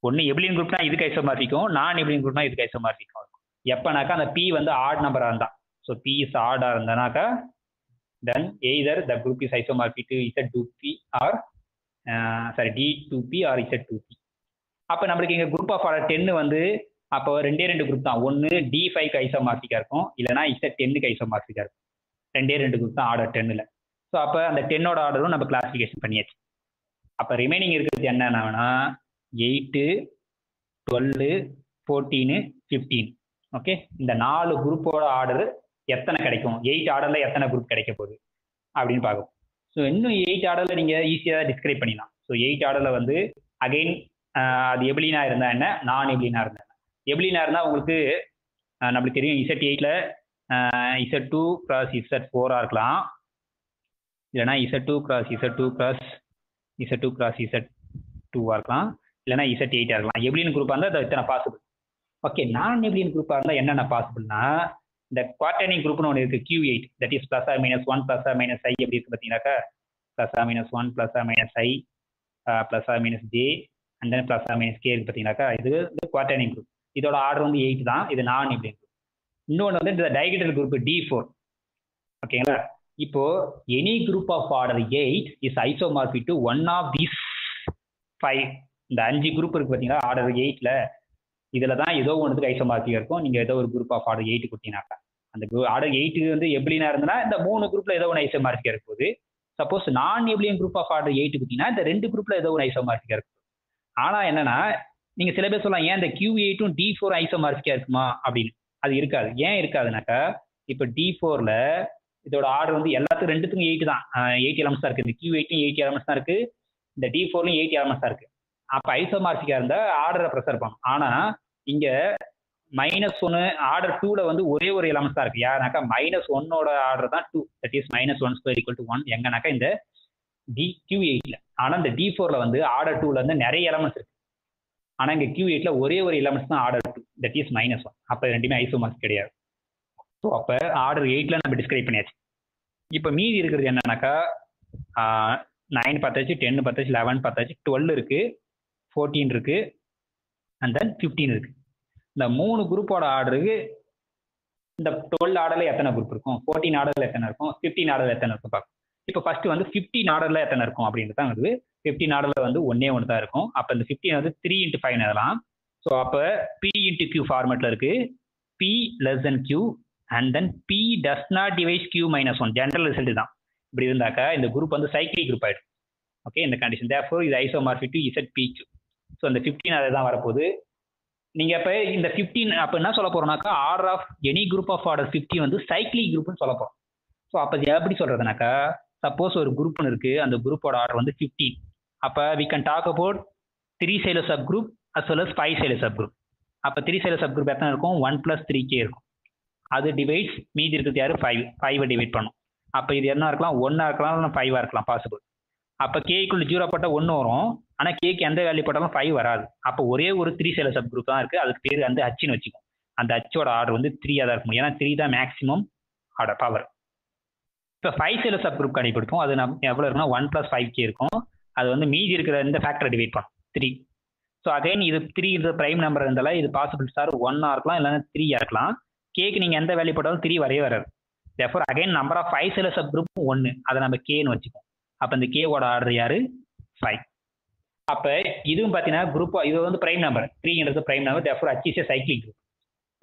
ஒன்று எபிலியன் குரூப்னா இதுக்கு ஐசோமார்பிக்கும், நான் எபிலியன் குரூப்னா இதுக்கு ஐசோமார்பிக்கும் இருக்கும். எப்பனாக்கா அந்த p வந்து ஆட் நம்பராக இருந்தால், ஸோ p இஸ் ஆடாக இருந்தானாக்கா then either the group is isomorphic to Z2p or D2p or Z2p. அப்போ நம்மளுக்கு இங்கே குரூப் ஆஃப் ஆர்டர் 10 வந்து அப்போ 2 குரூப் தான். ஒன்று D5க்கு ஐசோமார்பிக்காக இருக்கும், இல்லைனா Z10க்கு ஐசோமார்பிக்காக இருக்கும். 2 குரூப் தான் ஆர்டர் 10ல். ஸோ அப்போ அந்த 10ஓட ஆர்டரும் நம்ம கிளாசிஃபிகேஷன் பண்ணியாச்சு. அப்போ ரிமைனிங் இருக்கிறது என்னன்னா 8 12 14 15. ஓகே, இந்த 4 குரூப்போட ஆர்டர் எத்தனை கிடைக்கும், 8 ஆர்டரில் எத்தனை குரூப் கிடைக்க போகுது அப்படின்னு பார்க்கும். ஸோ இன்னும் 8 ஆர்டரில் நீங்கள் ஈஸியாக டிஸ்கிரைப் பண்ணிடலாம். ஸோ 8 ஆர்டரில் வந்து அகைன் அது எபிலினா இருந்தால் என்ன, நான் எபிலினா இருந்தால் என்ன. எபிலினா இருந்தால் உங்களுக்கு நம்மளுக்கு தெரியும் Z8ல் Z2 × Z4 இருக்கலாம், இல்லைனா Z2 × Z2 × Z2 × Z2 இருக்கலாம், இல்லைனா Z8 இருக்கலாம். எபிலியன் குரூப்பாக இருந்தால் அது இத்தனை பாசிபிள். ஓகே, நான் எபிலியன் குரூப்பாக இருந்தால் என்னென்ன பாசிபிள்னா, இந்த குவாட்டர்னிங் குரூப்னு ஒன்று இருக்குது Q8, that is +or - 1 +or - I எப்படி இருக்குது பார்த்தீங்கன்னாக்கா, +or - 1 +or - I +or - J and then +or - K இருக்குது பார்த்தீங்கன்னாக்கா, இது குவாட்டர்னிங் குரூப். இதோட ஆர்டர் வந்து 8 தான். இது நான் எபிலியன் குரூப். இன்னொன்று வந்து இந்த டைகெட்ரல் குரூப் D4. ஓகேங்களா? இப்போ any group of order 8 is isomorphic to one of these 5. இந்த 5 குரூப் இருக்கு பார்த்தீங்களா ஆர்டர் 8ல், இதில் தான் ஏதோ ஒன்றுக்கு ஐசோமார்பிக் இருக்கும். நீங்கள் ஏதோ ஒரு குரூப் ஆஃப் ஆர்டர் 8 கொடுத்தீங்கன்னாக்கா, அந்த ஆர்டர் 8 வந்து எபிலினா இருந்ததுன்னா இந்த 3 குரூப்பில் ஏதோ ஒன்று ஐசோமார்பிக் இருக்கும்போது, சப்போஸ் நான் எபிலியன் குரூப் ஆஃப் ஆர்டர் 8 கொடுத்தீங்கன்னா இந்த 2 குரூப்பில் ஏதோ ஒரு ஐசோமார்பிக் இருக்கும். ஆனால் என்னன்னா, நீங்கள் சில பேர் சொல்லலாம், ஏன் இந்த Q8ம் D4 ஐசோமார்பிக்காக இருக்குமா அப்படின்னு. அது இருக்காது. ஏன் இருக்காதுனாக்கா, இப்போ D4ல் இதோட ஆர்டர் வந்து எல்லாத்துக்கும் 2த்துக்கும் 8 தான், 8 எலமெண்ட்ஸ் தான் இருக்குது. இந்த Q8லையும் 8 எலமெண்ட்ஸ் தான் இருக்குது, இந்த D4லையும் 8 எலமெண்ட்ஸ் தான் இருக்குது. அப்போ ஐசோமார்பிக்காக இருந்தால் ஆர்டரை ப்ரெஷர் பண்ணும். ஆனால் இங்கே -1 ஆர்டர் 2ல் வந்து ஒரே ஒரு எலமெண்ட்ஸ் தான் இருக்குது. யாருனாக்கா -1ஓட ஆர்டர் தான் 2, தட் இஸ் -1² = 1 எங்கனாக்கா இந்த Q8ல். ஆனால் இந்த D4ல் வந்து ஆர்டர் 2ல வந்து நிறைய எலமெண்ட்ஸ் இருக்குது. ஆனால் இங்கே Q8ல் ஒரே ஒரு எலமெண்ட்ஸ் தான் ஆர்டர் 2, தட் இஸ் -1. அப்போ ரெண்டுமே ஐசோமார்பிக் கிடையாது. ஸோ அப்போ ஆர்டர் 8ல் நம்ம டிஸ்கிரைப் பண்ணியாச்சு. இப்போ மீதி இருக்கிறது என்னன்னாக்கா 9 பார்த்தாச்சு, 10 பார்த்தாச்சு, 11 பார்த்தாச்சு, 12 இருக்குது, 14 இருக்குது, அண்ட் தென் 15 இருக்குது. இந்த 3 குரூப்போட ஆர்டருக்கு இந்த 12 ஆர்டரில் எத்தனை குரூப் இருக்கும், 14 ஆர்டரில் எத்தனை இருக்கும், 15 ஆர்டரில் எத்தனை இருக்கும் பார்க்கும். இப்போ ஃபஸ்ட்டு வந்து 15 ஆர்டரில் எத்தனை இருக்கும் அப்படின்றது தான் வந்து 15 ஆர்டரில் வந்து ஒன்றே ஒன்று தான் இருக்கும். அப்போ இந்த 15 வந்து 3 × 5 எழுதலாம். ஸோ அப்போ P × Q ஃபார்மேட்டில் இருக்குது. P < Q and then P does not divide Q - 1. General result தான். இப்படி இருந்தாக்கா இந்த குரூப் வந்து சைக்கிளிக் குரூப் ஆகிடும். ஓகே, இந்த கண்டிஷன் தேர்ஃபோர் இது ஐசோமார்பிக் டு ZPQ. ஸோ இந்த 15 அதை தான் வரப்போகுது. நீங்கள் இப்போ இந்த 15 அப்போ என்ன சொல்ல போகிறோம்னாக்கா, order of any group of order 15 வந்து சைக்கிளிக் குரூப்னு சொல்ல போகிறோம். ஸோ அப்போ எப்படி சொல்கிறதுனாக்கா, சப்போஸ் ஒரு குரூப்னு இருக்குது, அந்த குரூப்போட ஆர்டர் வந்து 15. அப்போ we can talk about 3 Sylow subgroup as well as 5 Sylow subgroup. அப்போ 3 சைலர் சப் குரூப் எத்தனை இருக்கும், 1 + 3k இருக்கும். அது டிவைட்ஸ் மீதி இருக்கிறது யார், 5 டிவைட் பண்ணும். அப்போ இது என்ன இருக்கலாம், 1 இருக்கலாம், இல்லை 5 இருக்கலாம் பாசிபிள். அப்போ k = 0 போட்டால் 1 வரும், ஆனால் கேக்கு எந்த வேல்யூ போட்டாலும் 5 வராது. அப்போ ஒரே ஒரு 3 சைலர் சப் குரூப் தான் இருக்குது. அதுக்கு பேர் வந்து Hன்னு வச்சுக்கும். அந்த Hோட ஆர்டர் வந்து 3 தான் இருக்கும், ஏன்னா 3 தான் மேக்ஸிமம் ஆர்டர் பவர். இப்போ 5 சைலர் சப் குரூப் கண்டுபிடிப்போம். அது நம்ம எவ்வளோ இருக்குன்னா 1 + 5k இருக்கும். அது வந்து மீதி இருக்கிற இந்த ஃபேக்டரை டிவைட் பண்ணும் 3. ஸோ அகைன் இது 3 இது ப்ரைம் நம்பர் இருந்தாலும் இது பாசிபிள் சார் 1 இருக்கலாம், இல்லைன்னா 3 இருக்கலாம். கேக்கு நீங்கள் எந்த வேல்யூ போட்டாலும் 3 வரவே வராது. Therefore again number of 5 Sylow subgroup 1, அதை நம்ம கேன்னு வச்சுப்போம். அப்போ இந்த கேவோட ஆர்டர் யார், 5. அப்போ இதுவும் பார்த்தீங்கன்னா குரூப் இது வந்து ப்ரைம் நம்பர், 3ன்றது prime number, therefore H is a cyclic group.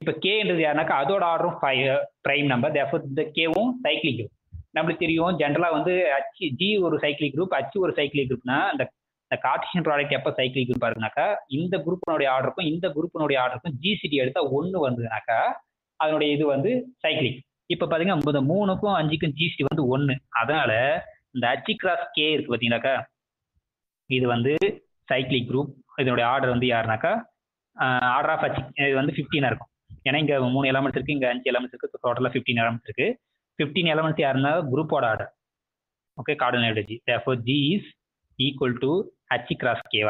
இப்போ கேன்றது யாருனாக்கா அதோட ஆர்டரும் 5 ப்ரைம் நம்பர், தேர்ஃபோர் இந்த கேவும் சைக்கிளிக் குரூப். நம்மளுக்கு தெரியும் ஜென்ரலாக வந்து G ஒரு சைக்கிளிக் குரூப், H ஒரு சைக்கிளிக் குரூப்னா இந்த கார்ட்டீசியன் ப்ராடக்ட் எப்போ சைக்கிளிக் குரூப்பாக இருக்குனாக்கா, இந்த குரூப்பினுடைய ஆர்டருக்கும் இந்த குரூப்பினுடைய ஆர்டருக்கும் GCD எடுத்தால் 1 வந்ததுனாக்கா அதனுடைய இது வந்து சைக்கிளிக். இப்போ பார்த்தீங்கன்னா இந்த 3க்கும் 5க்கும் GCD வந்து 1, அதனால இந்த H × K இருக்கு பார்த்தீங்கன்னாக்கா, இது வந்து சைக்கிளிக் குரூப். இதனுடைய ஆர்டர் வந்து யாருனாக்கா ஆர்டர் ஆஃப் H இது வந்து 15 இருக்கும். ஏன்னா இங்கே 3 எலமெண்ட்ஸ் இருக்குது, இங்கே 5 எலமெண்ட்ஸ் இருக்குது, டோட்டலாக 15 எலமெண்ட்ஸ் இருக்குது. 15 எலமெண்ட்ஸ் யாருன்னா குரூப்போட order. Okay, cardinal G. Therefore G is equal to H × K.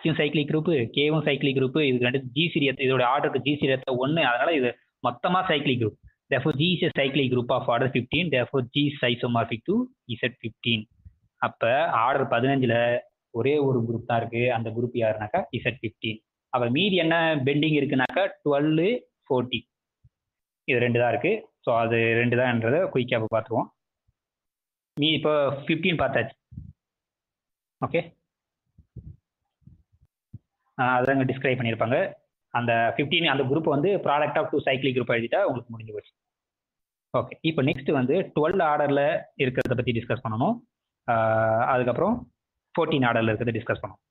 Hயும் சைக்கிளிக் குரூப்பு, கேவும் சைக்கிளிக் குரூப்பு. இதுக்கு ரெண்டு GCD இதோட ஆர்டருக்கு GCD எடுத்த 1, அதனால இது மொத்தமாக cyclic group. Therefore G is a cyclic group of order 15. Therefore G is isomorphic to Z15. அப்போ ஆர்டர் 15ல் ஒரே ஒரு குரூப் தான் இருக்குது, அந்த குரூப் யாருனாக்கா Z15. அப்போ மீதி என்ன பெண்டிங் இருக்குனாக்கா 12, 14 இது 2 தான் இருக்குது. ஸோ அது 2 தான்ன்றதை குயிக்காக பார்த்துருவோம். இப்போ 15 பார்த்தாச்சு. ஓகே, அதை அங்கே டிஸ்கிரைப் பண்ணியிருப்பாங்க. அந்த 15 அந்த குரூப் வந்து ப்ராடக்ட் ஆஃப் 2 சைக்கிளிக் குரூப் எழுதிட்டா உங்களுக்கு முடிஞ்சு போச்சு. ஓகே, இப்போ நெக்ஸ்ட் வந்து 12 ஆர்டரில் இருக்கிறத பற்றி டிஸ்கஸ் பண்ணணும். அதுக்கப்புறம் 14 ஆர்டரில் இருக்கிறத டிஸ்கஸ் பண்ணணும்.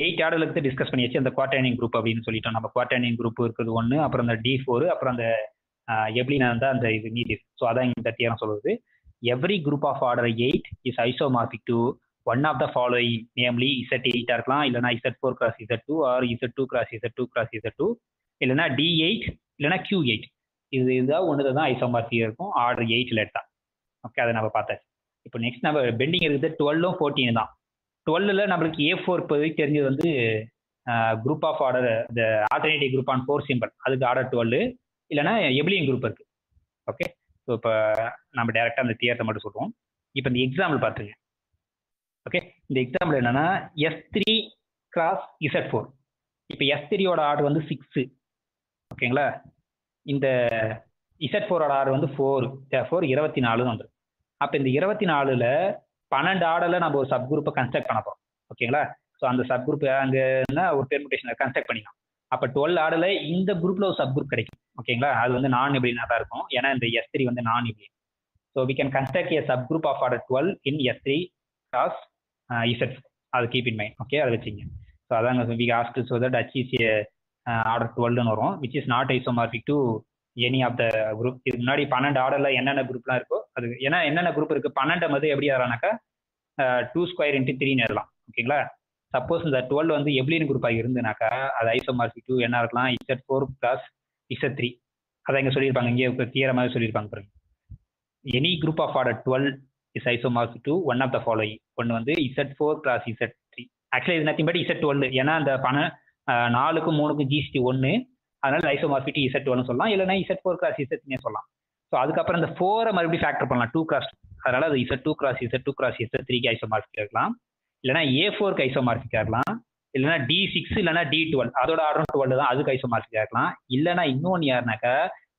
8 ஆர்டரில் இருக்கிறத டிஸ்கஸ் பண்ணியாச்சு. அந்த குவாட்டர்னிங் குரூப் அப்படின்னு சொல்லிட்டோம். நம்ம குவாட்டர்னிங் குரூப் இருக்கிறது 1, அப்புறம் அந்த D4, அப்புறம் அந்த எப்ளினா இருந்தால் அந்த இது மீதி. ஸோ அதான் இந்த தியரம் சொல்லுது. every group of order 8 is isomorphic to one of the following, namely Z8 இருக்கலாம், இல்லைனா Z4 cross Z2 or Z2 cross Z2 cross Z2, இல்லைனா D8 இல்லைனா Q8. இதுதான் ஒன்று தான் ஐசோமார்பிக் இருக்கும் ஆர்டர் 8ல் எடுத்தா. ஓகே, அதை நம்ம பார்த்தாச்சு. இப்போ நெக்ஸ்ட் நம்ம பெண்டிங் இருக்குது 12 14 தான். 12ல் நம்மளுக்கு A4 இப்போதைக்கு தெரிஞ்சது வந்து குரூப் ஆஃப் ஆர்டர், இந்த ஆல்டர்னேட்டிவ் குரூப் ஆன் 4 சிம்பிள், அதுக்கு ஆர்டர் 12, இல்லைனா எபிலியன் குரூப் இருக்கு. ஓகே, ஸோ இப்போ நம்ம டேரெக்டாக அந்த தியரத்தை மட்டும் சொல்லுவோம். இப்போ இந்த எக்ஸாம்பிள் பார்த்துங்க. ஓகே, இந்த எக்ஸாம்பிள் என்னன்னா S3 கிராஸ் Z4. இப்போ S3யோட ஆர்டர் வந்து 6. ஓகேங்களா, இந்த Z4ஓட ஆர்டர் வந்து 4, 24 வந்துடும். அப்போ இந்த 24ல் 12 ஆர்டரில் நம்ம ஒரு சப் குரூப்பை கன்ஸ்ட்ரக்ட் பண்ண போகிறோம். ஓகேங்களா, ஸோ அந்த சப் குரூப் அங்கே ஒரு பெர்முடேஷன் கன்ஸ்ட்ரக்ட் பண்ணிக்கலாம். அப்போ 12 ஆர்டரில் இந்த குரூப்பில் ஒரு சப் குரூப் கிடைக்கும். ஓகேங்களா, அது வந்து நான் எபிலியனாக தான் இருக்கும், ஏன்னா இந்த S3 வந்து non abelian. So we can construct a subgroup of order 12 in S3 cross Z4. அது கீப் இன் மைண்ட். ஓகே, அதை வச்சுங்க. ஸோ அதாங்க we ask so that H is order 12ன்னு வரும், which is not isomorphic to any of the group. இதுக்கு முன்னாடி 12 ஆர்டரில் என்னென்ன குரூப்லாம் இருக்கோ அது, ஏன்னா என்னென்ன குரூப் இருக்குது 12 வந்து எப்படி ஆகிறானாக்கா 2 ஸ்கொயர் இன்ட்டு 3 எழுதலாம். ஓகேங்களா, சப்போஸ் இந்த 12 வந்து எபிலியன் குரூப்பாக இருந்துனாக்கா அது ஐசோமார்பிக் டு என்ன இருக்கலாம், Z4 பிளஸ் Z3. அதை இங்கே சொல்லியிருப்பாங்க, இங்கே தியரம் மாதிரி சொல்லியிருப்பாங்க பாருங்க. Any group of order 12 is isomorphic to one of the following. ஒன்று வந்து Z4 பிளஸ் Z3. ஆக்சுவலி இது நத்திங் பட் Z12, ஏன்னா அந்த 4க்கும் 3க்கும் GCT 1, அதனால ஐசோமார்பிக் டு Z12 சொல்லலாம், இல்லைன்னா Z4 கிராஸ் Z3 சொல்லலாம். ஸோ அதுக்கப்புறம் இந்த 4 மறுபடியும் ஃபேக்டர் பண்ணலாம் 2 கிராஸ் 2, அதனால அது Z2 cross Z2 cross Z3க்கு isomorphic இருக்கலாம், இல்லைனா A4க்கு ஐசோமார்பிக்காக இருக்கலாம், இல்லைனா D6 இல்லைனா D12, அதோட ஆர்டர் 12 தான், அதுக்கு ஐசோமார்பிக்காக இருக்கலாம். இல்லைனா இன்னொன்று யாருனாக்கா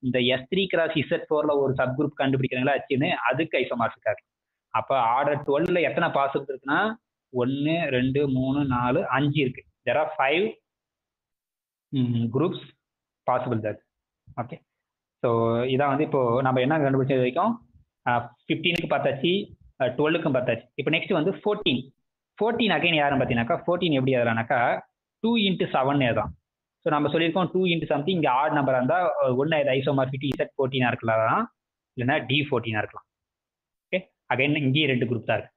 இந்த S3 கிராஸ் Z4ல ஒரு சப் குரூப் கண்டுபிடிக்கிறாங்களா ஆச்சுன்னு, அதுக்கு ஐசோமார்பிக்காக இருக்கலாம். அப்போ ஆர்டர் 12ல எத்தனை பாசிபிள் இருக்குன்னா 1 2 3 4 5 இருக்கு. There are 5 groups possible that. Okay, so இதான் வந்து இப்போ நம்ம என்ன கண்டுபிடிச்சது வரைக்கும் 15க்கு பார்த்தாச்சு, 12க்கும் பார்த்தாச்சு. இப்போ நெக்ஸ்ட் வந்து 14 அகைன் யாரும் பார்த்தீங்கன்னாக்கா 14 எப்படி எழுதுறானாக்கா 2 into 7 எழுதான். ஸோ நம்ம சொல்லியிருக்கோம் 2 into something, இங்கே ஆட் நம்பராக இருந்தால் ஒன்று இது ஐசோமார்பிக் டு Z14 இருக்கலாம், இல்லைன்னா D14 இருக்கலாம். ஓகே, அகைன் இங்கேயும் 2 குரூப் தான் இருக்கு.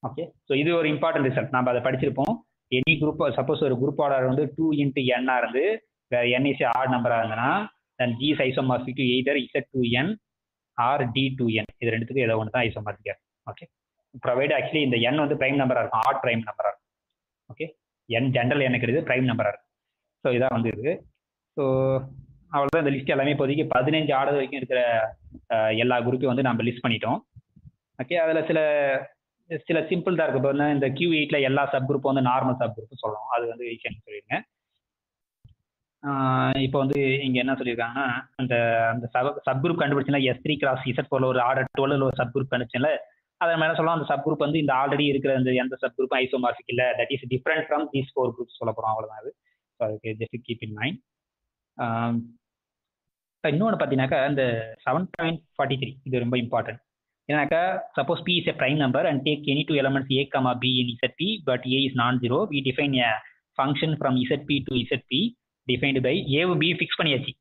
ஓகே, ஸோ இது ஒரு இம்பார்ட்டன்ட் ரிசல்ட், நம்ம அதை படிச்சிருப்போம். எனி குரூப், சப்போஸ் ஒரு குரூப் ஆர்டர் வந்து 2 into n இருந்து வேறு n is ஆட் நம்பராக இருந்ததுன்னா then G is isomorphic to either Z2n or D2n. இது ரெண்டுத்துக்கும் ஏதோ ஒன்று தான் ஐசோமார்பிக். ஓகே, ப்ரொவைட் ஆக்சுவலி இந்த n வந்து பிரைம் நம்பராக இருக்கும், ஆட் பிரைம் நம்பராக இருக்கும். ஓகே, n ஜென்ரல் எனக்கு இருக்குது, பிரைம் நம்பராக இருக்கும். ஸோ இதான் வந்து இருக்குது. ஸோ அவ்வளோதான், இந்த லிஸ்ட் எல்லாமே இப்போதைக்கு 15 ஆர்டர் வரைக்கும் இருக்கிற எல்லா குரூப்பையும் வந்து நம்ம லிஸ்ட் பண்ணிட்டோம். ஓகே, அதில் சில சிம்பிள் தான் இருக்குது. இப்போ வந்து இந்த Q8ல எல்லா சப் குரூப்பும் வந்து நார்மல் சப் குரூப் சொல்லணும், அது வந்து ஈஸியாக சொல்லிடுங்க. இப்போ வந்து இங்கே என்ன சொல்லியிருக்காங்கன்னா அந்த சப் குரூப் கண்டுபிடிச்சுன்னா S3 கிராஸ் Z4ல ஒரு ஆர்டர் 12ல ஒரு சப் குரூப் கண்டுபிடிச்சுல, அதை மேலே சொல்லலாம் அந்த சப் குரூப் வந்து இந்த ஆல்ரெடி இருக்கிற இந்த எந்த சப் குரூப் ஐசோமார்பிக் இல்லை, that is different from these 4 groups சொல்ல போகிறோம், அவ்வளோதான். அது ஸோ அதுக்கு ஜஸ்ட் கீப் இன் மைண்ட். இன்னொன்று பார்த்தீங்கன்னாக்கா இந்த 7.43 இது ரொம்ப இம்பார்ட்டன்ட். ஏன்னாக்கா suppose P is a prime number and take any 2 elements A, B in ZP, but A is non-zero, we define a function from ZP to ZP defined by A B fix பண்ணியாச்சு.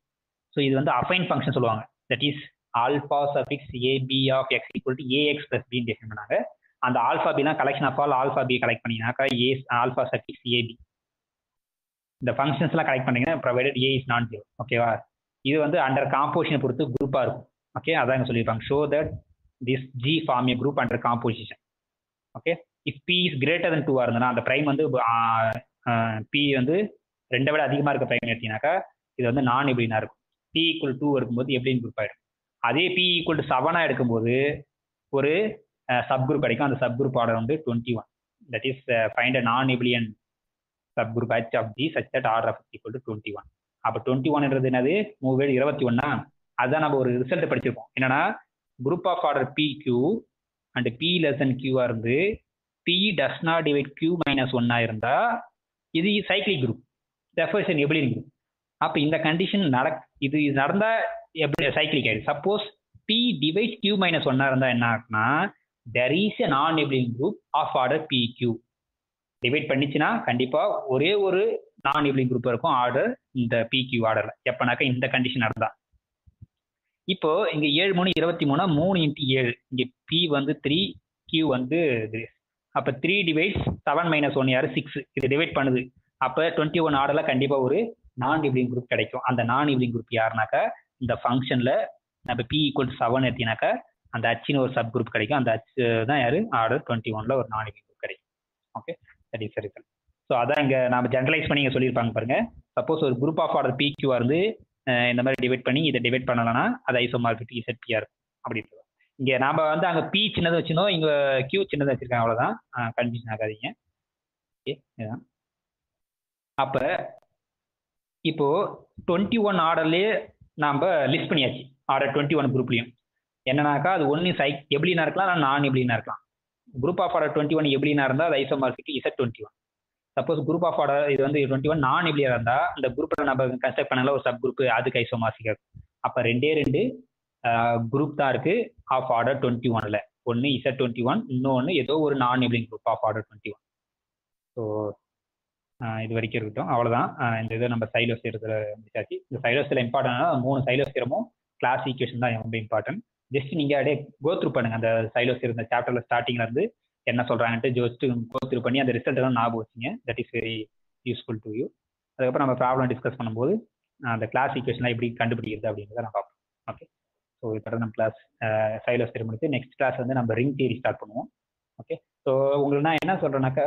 So இது வந்து affine function சொல்லுவாங்க, that is alpha suffix AB of x equal to AX plus B define பண்ணாங்க. அந்த alpha பிலாம் collection of all alpha B collect பண்ணிங்கனாக்கா A alpha suffix AB. இந்த ஃபங்க்ஷன்ஸ்லாம் கலெக்ட் பண்ணிங்கன்னா ப்ரொவைடட் A is non-zero. ஓகேவா, இது வந்து அண்டர் காம்போசிஷனை பொறுத்து குரூப்பாக இருக்கும். ஓகே, அதான் இங்கே சொல்லியிருப்பாங்க. Show that this G form a group under composition. Okay, if P is greater than 2 இருந்தனா அந்த பிரைம் வந்து P வந்து 2 விட அதிகமாக இருக்க பிரைம் எடுத்தீங்கன்னாக்கா இது வந்து நான் எபிலியனா இருக்கும். P equal 2 இருக்கும்போது எபிலியன் குரூப் ஆகிடும். அதே P equal to 7 எடுக்கும்போது ஒரு சப் குரூப் கிடைக்கும். அந்த சப் குரூப் ஆர்டர் வந்து 21. தட் இஸ் ஃபைண்ட் அ நான் எபிலியன் sub group H of G such that order of equal to 21. அப்போ 21ன்றது என்னது 21. அதுதான் நம்ம ஒரு ரிசல்ட் படிச்சிருக்கோம். என்னன்னா group of order PQ and P less than Q இருந்து P does not divide Q minus 1 இருந்தா இது cyclic group, therefore is an abelian group. அப்போ இந்த கண்டிஷன் இது நடந்தா எப்படி சைக்ளிக் ஆயிடும். Suppose P divides Q minus 1 இருந்தா என்ன ஆகுனா there is a non abelian group of order PQ. Divide பண்ணிச்சுன்னா கண்டிப்பா ஒரே ஒரு நான் abelian group இருக்கும் ஆர்டர் இந்த PQ ஆர்டர்ல, எப்பனாக்கா இந்த கண்டிஷன் நடந்தா. இப்போ இங்க 7 3 23 3 இன்ட்டு 7 இங்க P வந்து 3 Q வந்து இது அப்ப 3 டிவைட்ஸ் 7 மைனஸ் 1 யாரு 6 இது டிவைட் பண்ணுது அப்ப 21 ஆர்டர்ல கண்டிப்பா ஒரு நான் டிவிலிங் குரூப் கிடைக்கும் அந்த நான் டிவிலிங் குரூப் யாருனாக்கா இந்த ஃபங்க்ஷன்ல நம்ம P ஈக்குவல் 7 எடுத்தீங்கன்னாக்கா அந்த ஹச்சின்னு ஒரு சப் குரூப் கிடைக்கும் அந்த ஹச் தான் யாரு ஆர்டர் 21ல ஒரு நான் டிவிலிங் குரூப் கிடைக்கும் ஓகே சரி சரி சார் ஸோ அதான் இங்க நாம ஜெனரலைஸ் பண்ணி இங்க சொல்லியிருப்பாங்க பாருங்க சப்போஸ் ஒரு குரூப் ஆஃப் ஆர்டர் PQ இருந்து இந்த மாதிரி டிவைட் பண்ணி இதை டிவைட் பண்ணலன்னா அது ஐசோமார்பிக் இசட்பியா இருக்கும் அப்படின்னு இங்க நாம வந்து அங்க P சின்னதை வச்சிருந்தோம் இங்க Q சின்னதை வச்சிருக்காங்க அவ்வளவுதான் கன்ஃபியூஷன் ஆகாதீங்க அப்ப இப்போ 21 ஆர்டர்லயே நாம லிஸ்ட் பண்ணியாச்சு ஆர்டர் 21 குரூப்லயும் என்னன்னாக்கா அது ஒன்னு எப்ளினா இருக்கலாம் நான் எப்ளினா இருக்கலாம் குரூப் ஆஃப் ஆர்டர் 21 எப்ளினா இருந்தா அது isomorphic Z21 suppose group of order இது வந்து 21 நான் எப்ளியா இருந்தா இந்த குரூப்ல நம்ம கன்ஸ்ட்ரக்ட் பண்ணல ஒரு சப் குரூப் அதுக்கு ஐசோமார்பிக் இருக்கும் அப்ப ரெண்டு குரூப் தான் இருக்கு ஆஃப் ஆர்டர் 21ல ஒன்னு Z21 இன்னொன்னு ஏதோ ஒரு நான் எப்ளிங் குரூப் ஆஃப் ஆர்டர் 21 ஸோ இது வரைக்கும் இருக்கட்டும் அவ்வளோதான் இந்த இதை நம்ம சைலோஸ் இருக்கிற முடிச்சாச்சு இந்த சைலோஸில் இம்பார்ட்டன்ட்னா 3 சைலோஸ் தியரமும் கிளாஸ் ஈக்குவேஷன் தான் ரொம்ப இம்பார்ட்டன்ட் ஜஸ்ட் நீங்கள் அப்படியே கோத்ரூ பண்ணுங்க அந்த சைலோஸ் இருந்த சாப்டர்ல ஸ்டார்டிங்ல இருந்து என்ன சொல்றாங்கன்ட்டு ஜஸ்ட் கோத்ரூ பண்ணி அந்த ரிசல்ட் எல்லாம் ஞாபகம் வச்சுங்க that is very useful to you அதுக்கப்புறம் நம்ம ப்ராப்ளம் டிஸ்கஸ் பண்ணும்போது அந்த கிளாஸ் ஈக்குவேஷன்லாம் எப்படி கண்டுபிடிக்கிறது அப்படின்றத நான் பார்ப்போம் ஓகே ஸோ இதோட நம்ம கிளாஸ் சைலோஸ் தியரி முடிச்சு நெக்ஸ்ட் கிளாஸ் வந்து நம்ம ரிங் தியரி ஸ்டார்ட் பண்ணுவோம் ஓகே ஸோ உங்களுக்கு நான் என்ன சொல்றேன்னாக்கா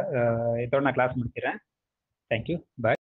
இதோட நான் கிளாஸ் முடிக்கிறேன். Thank you. Bye.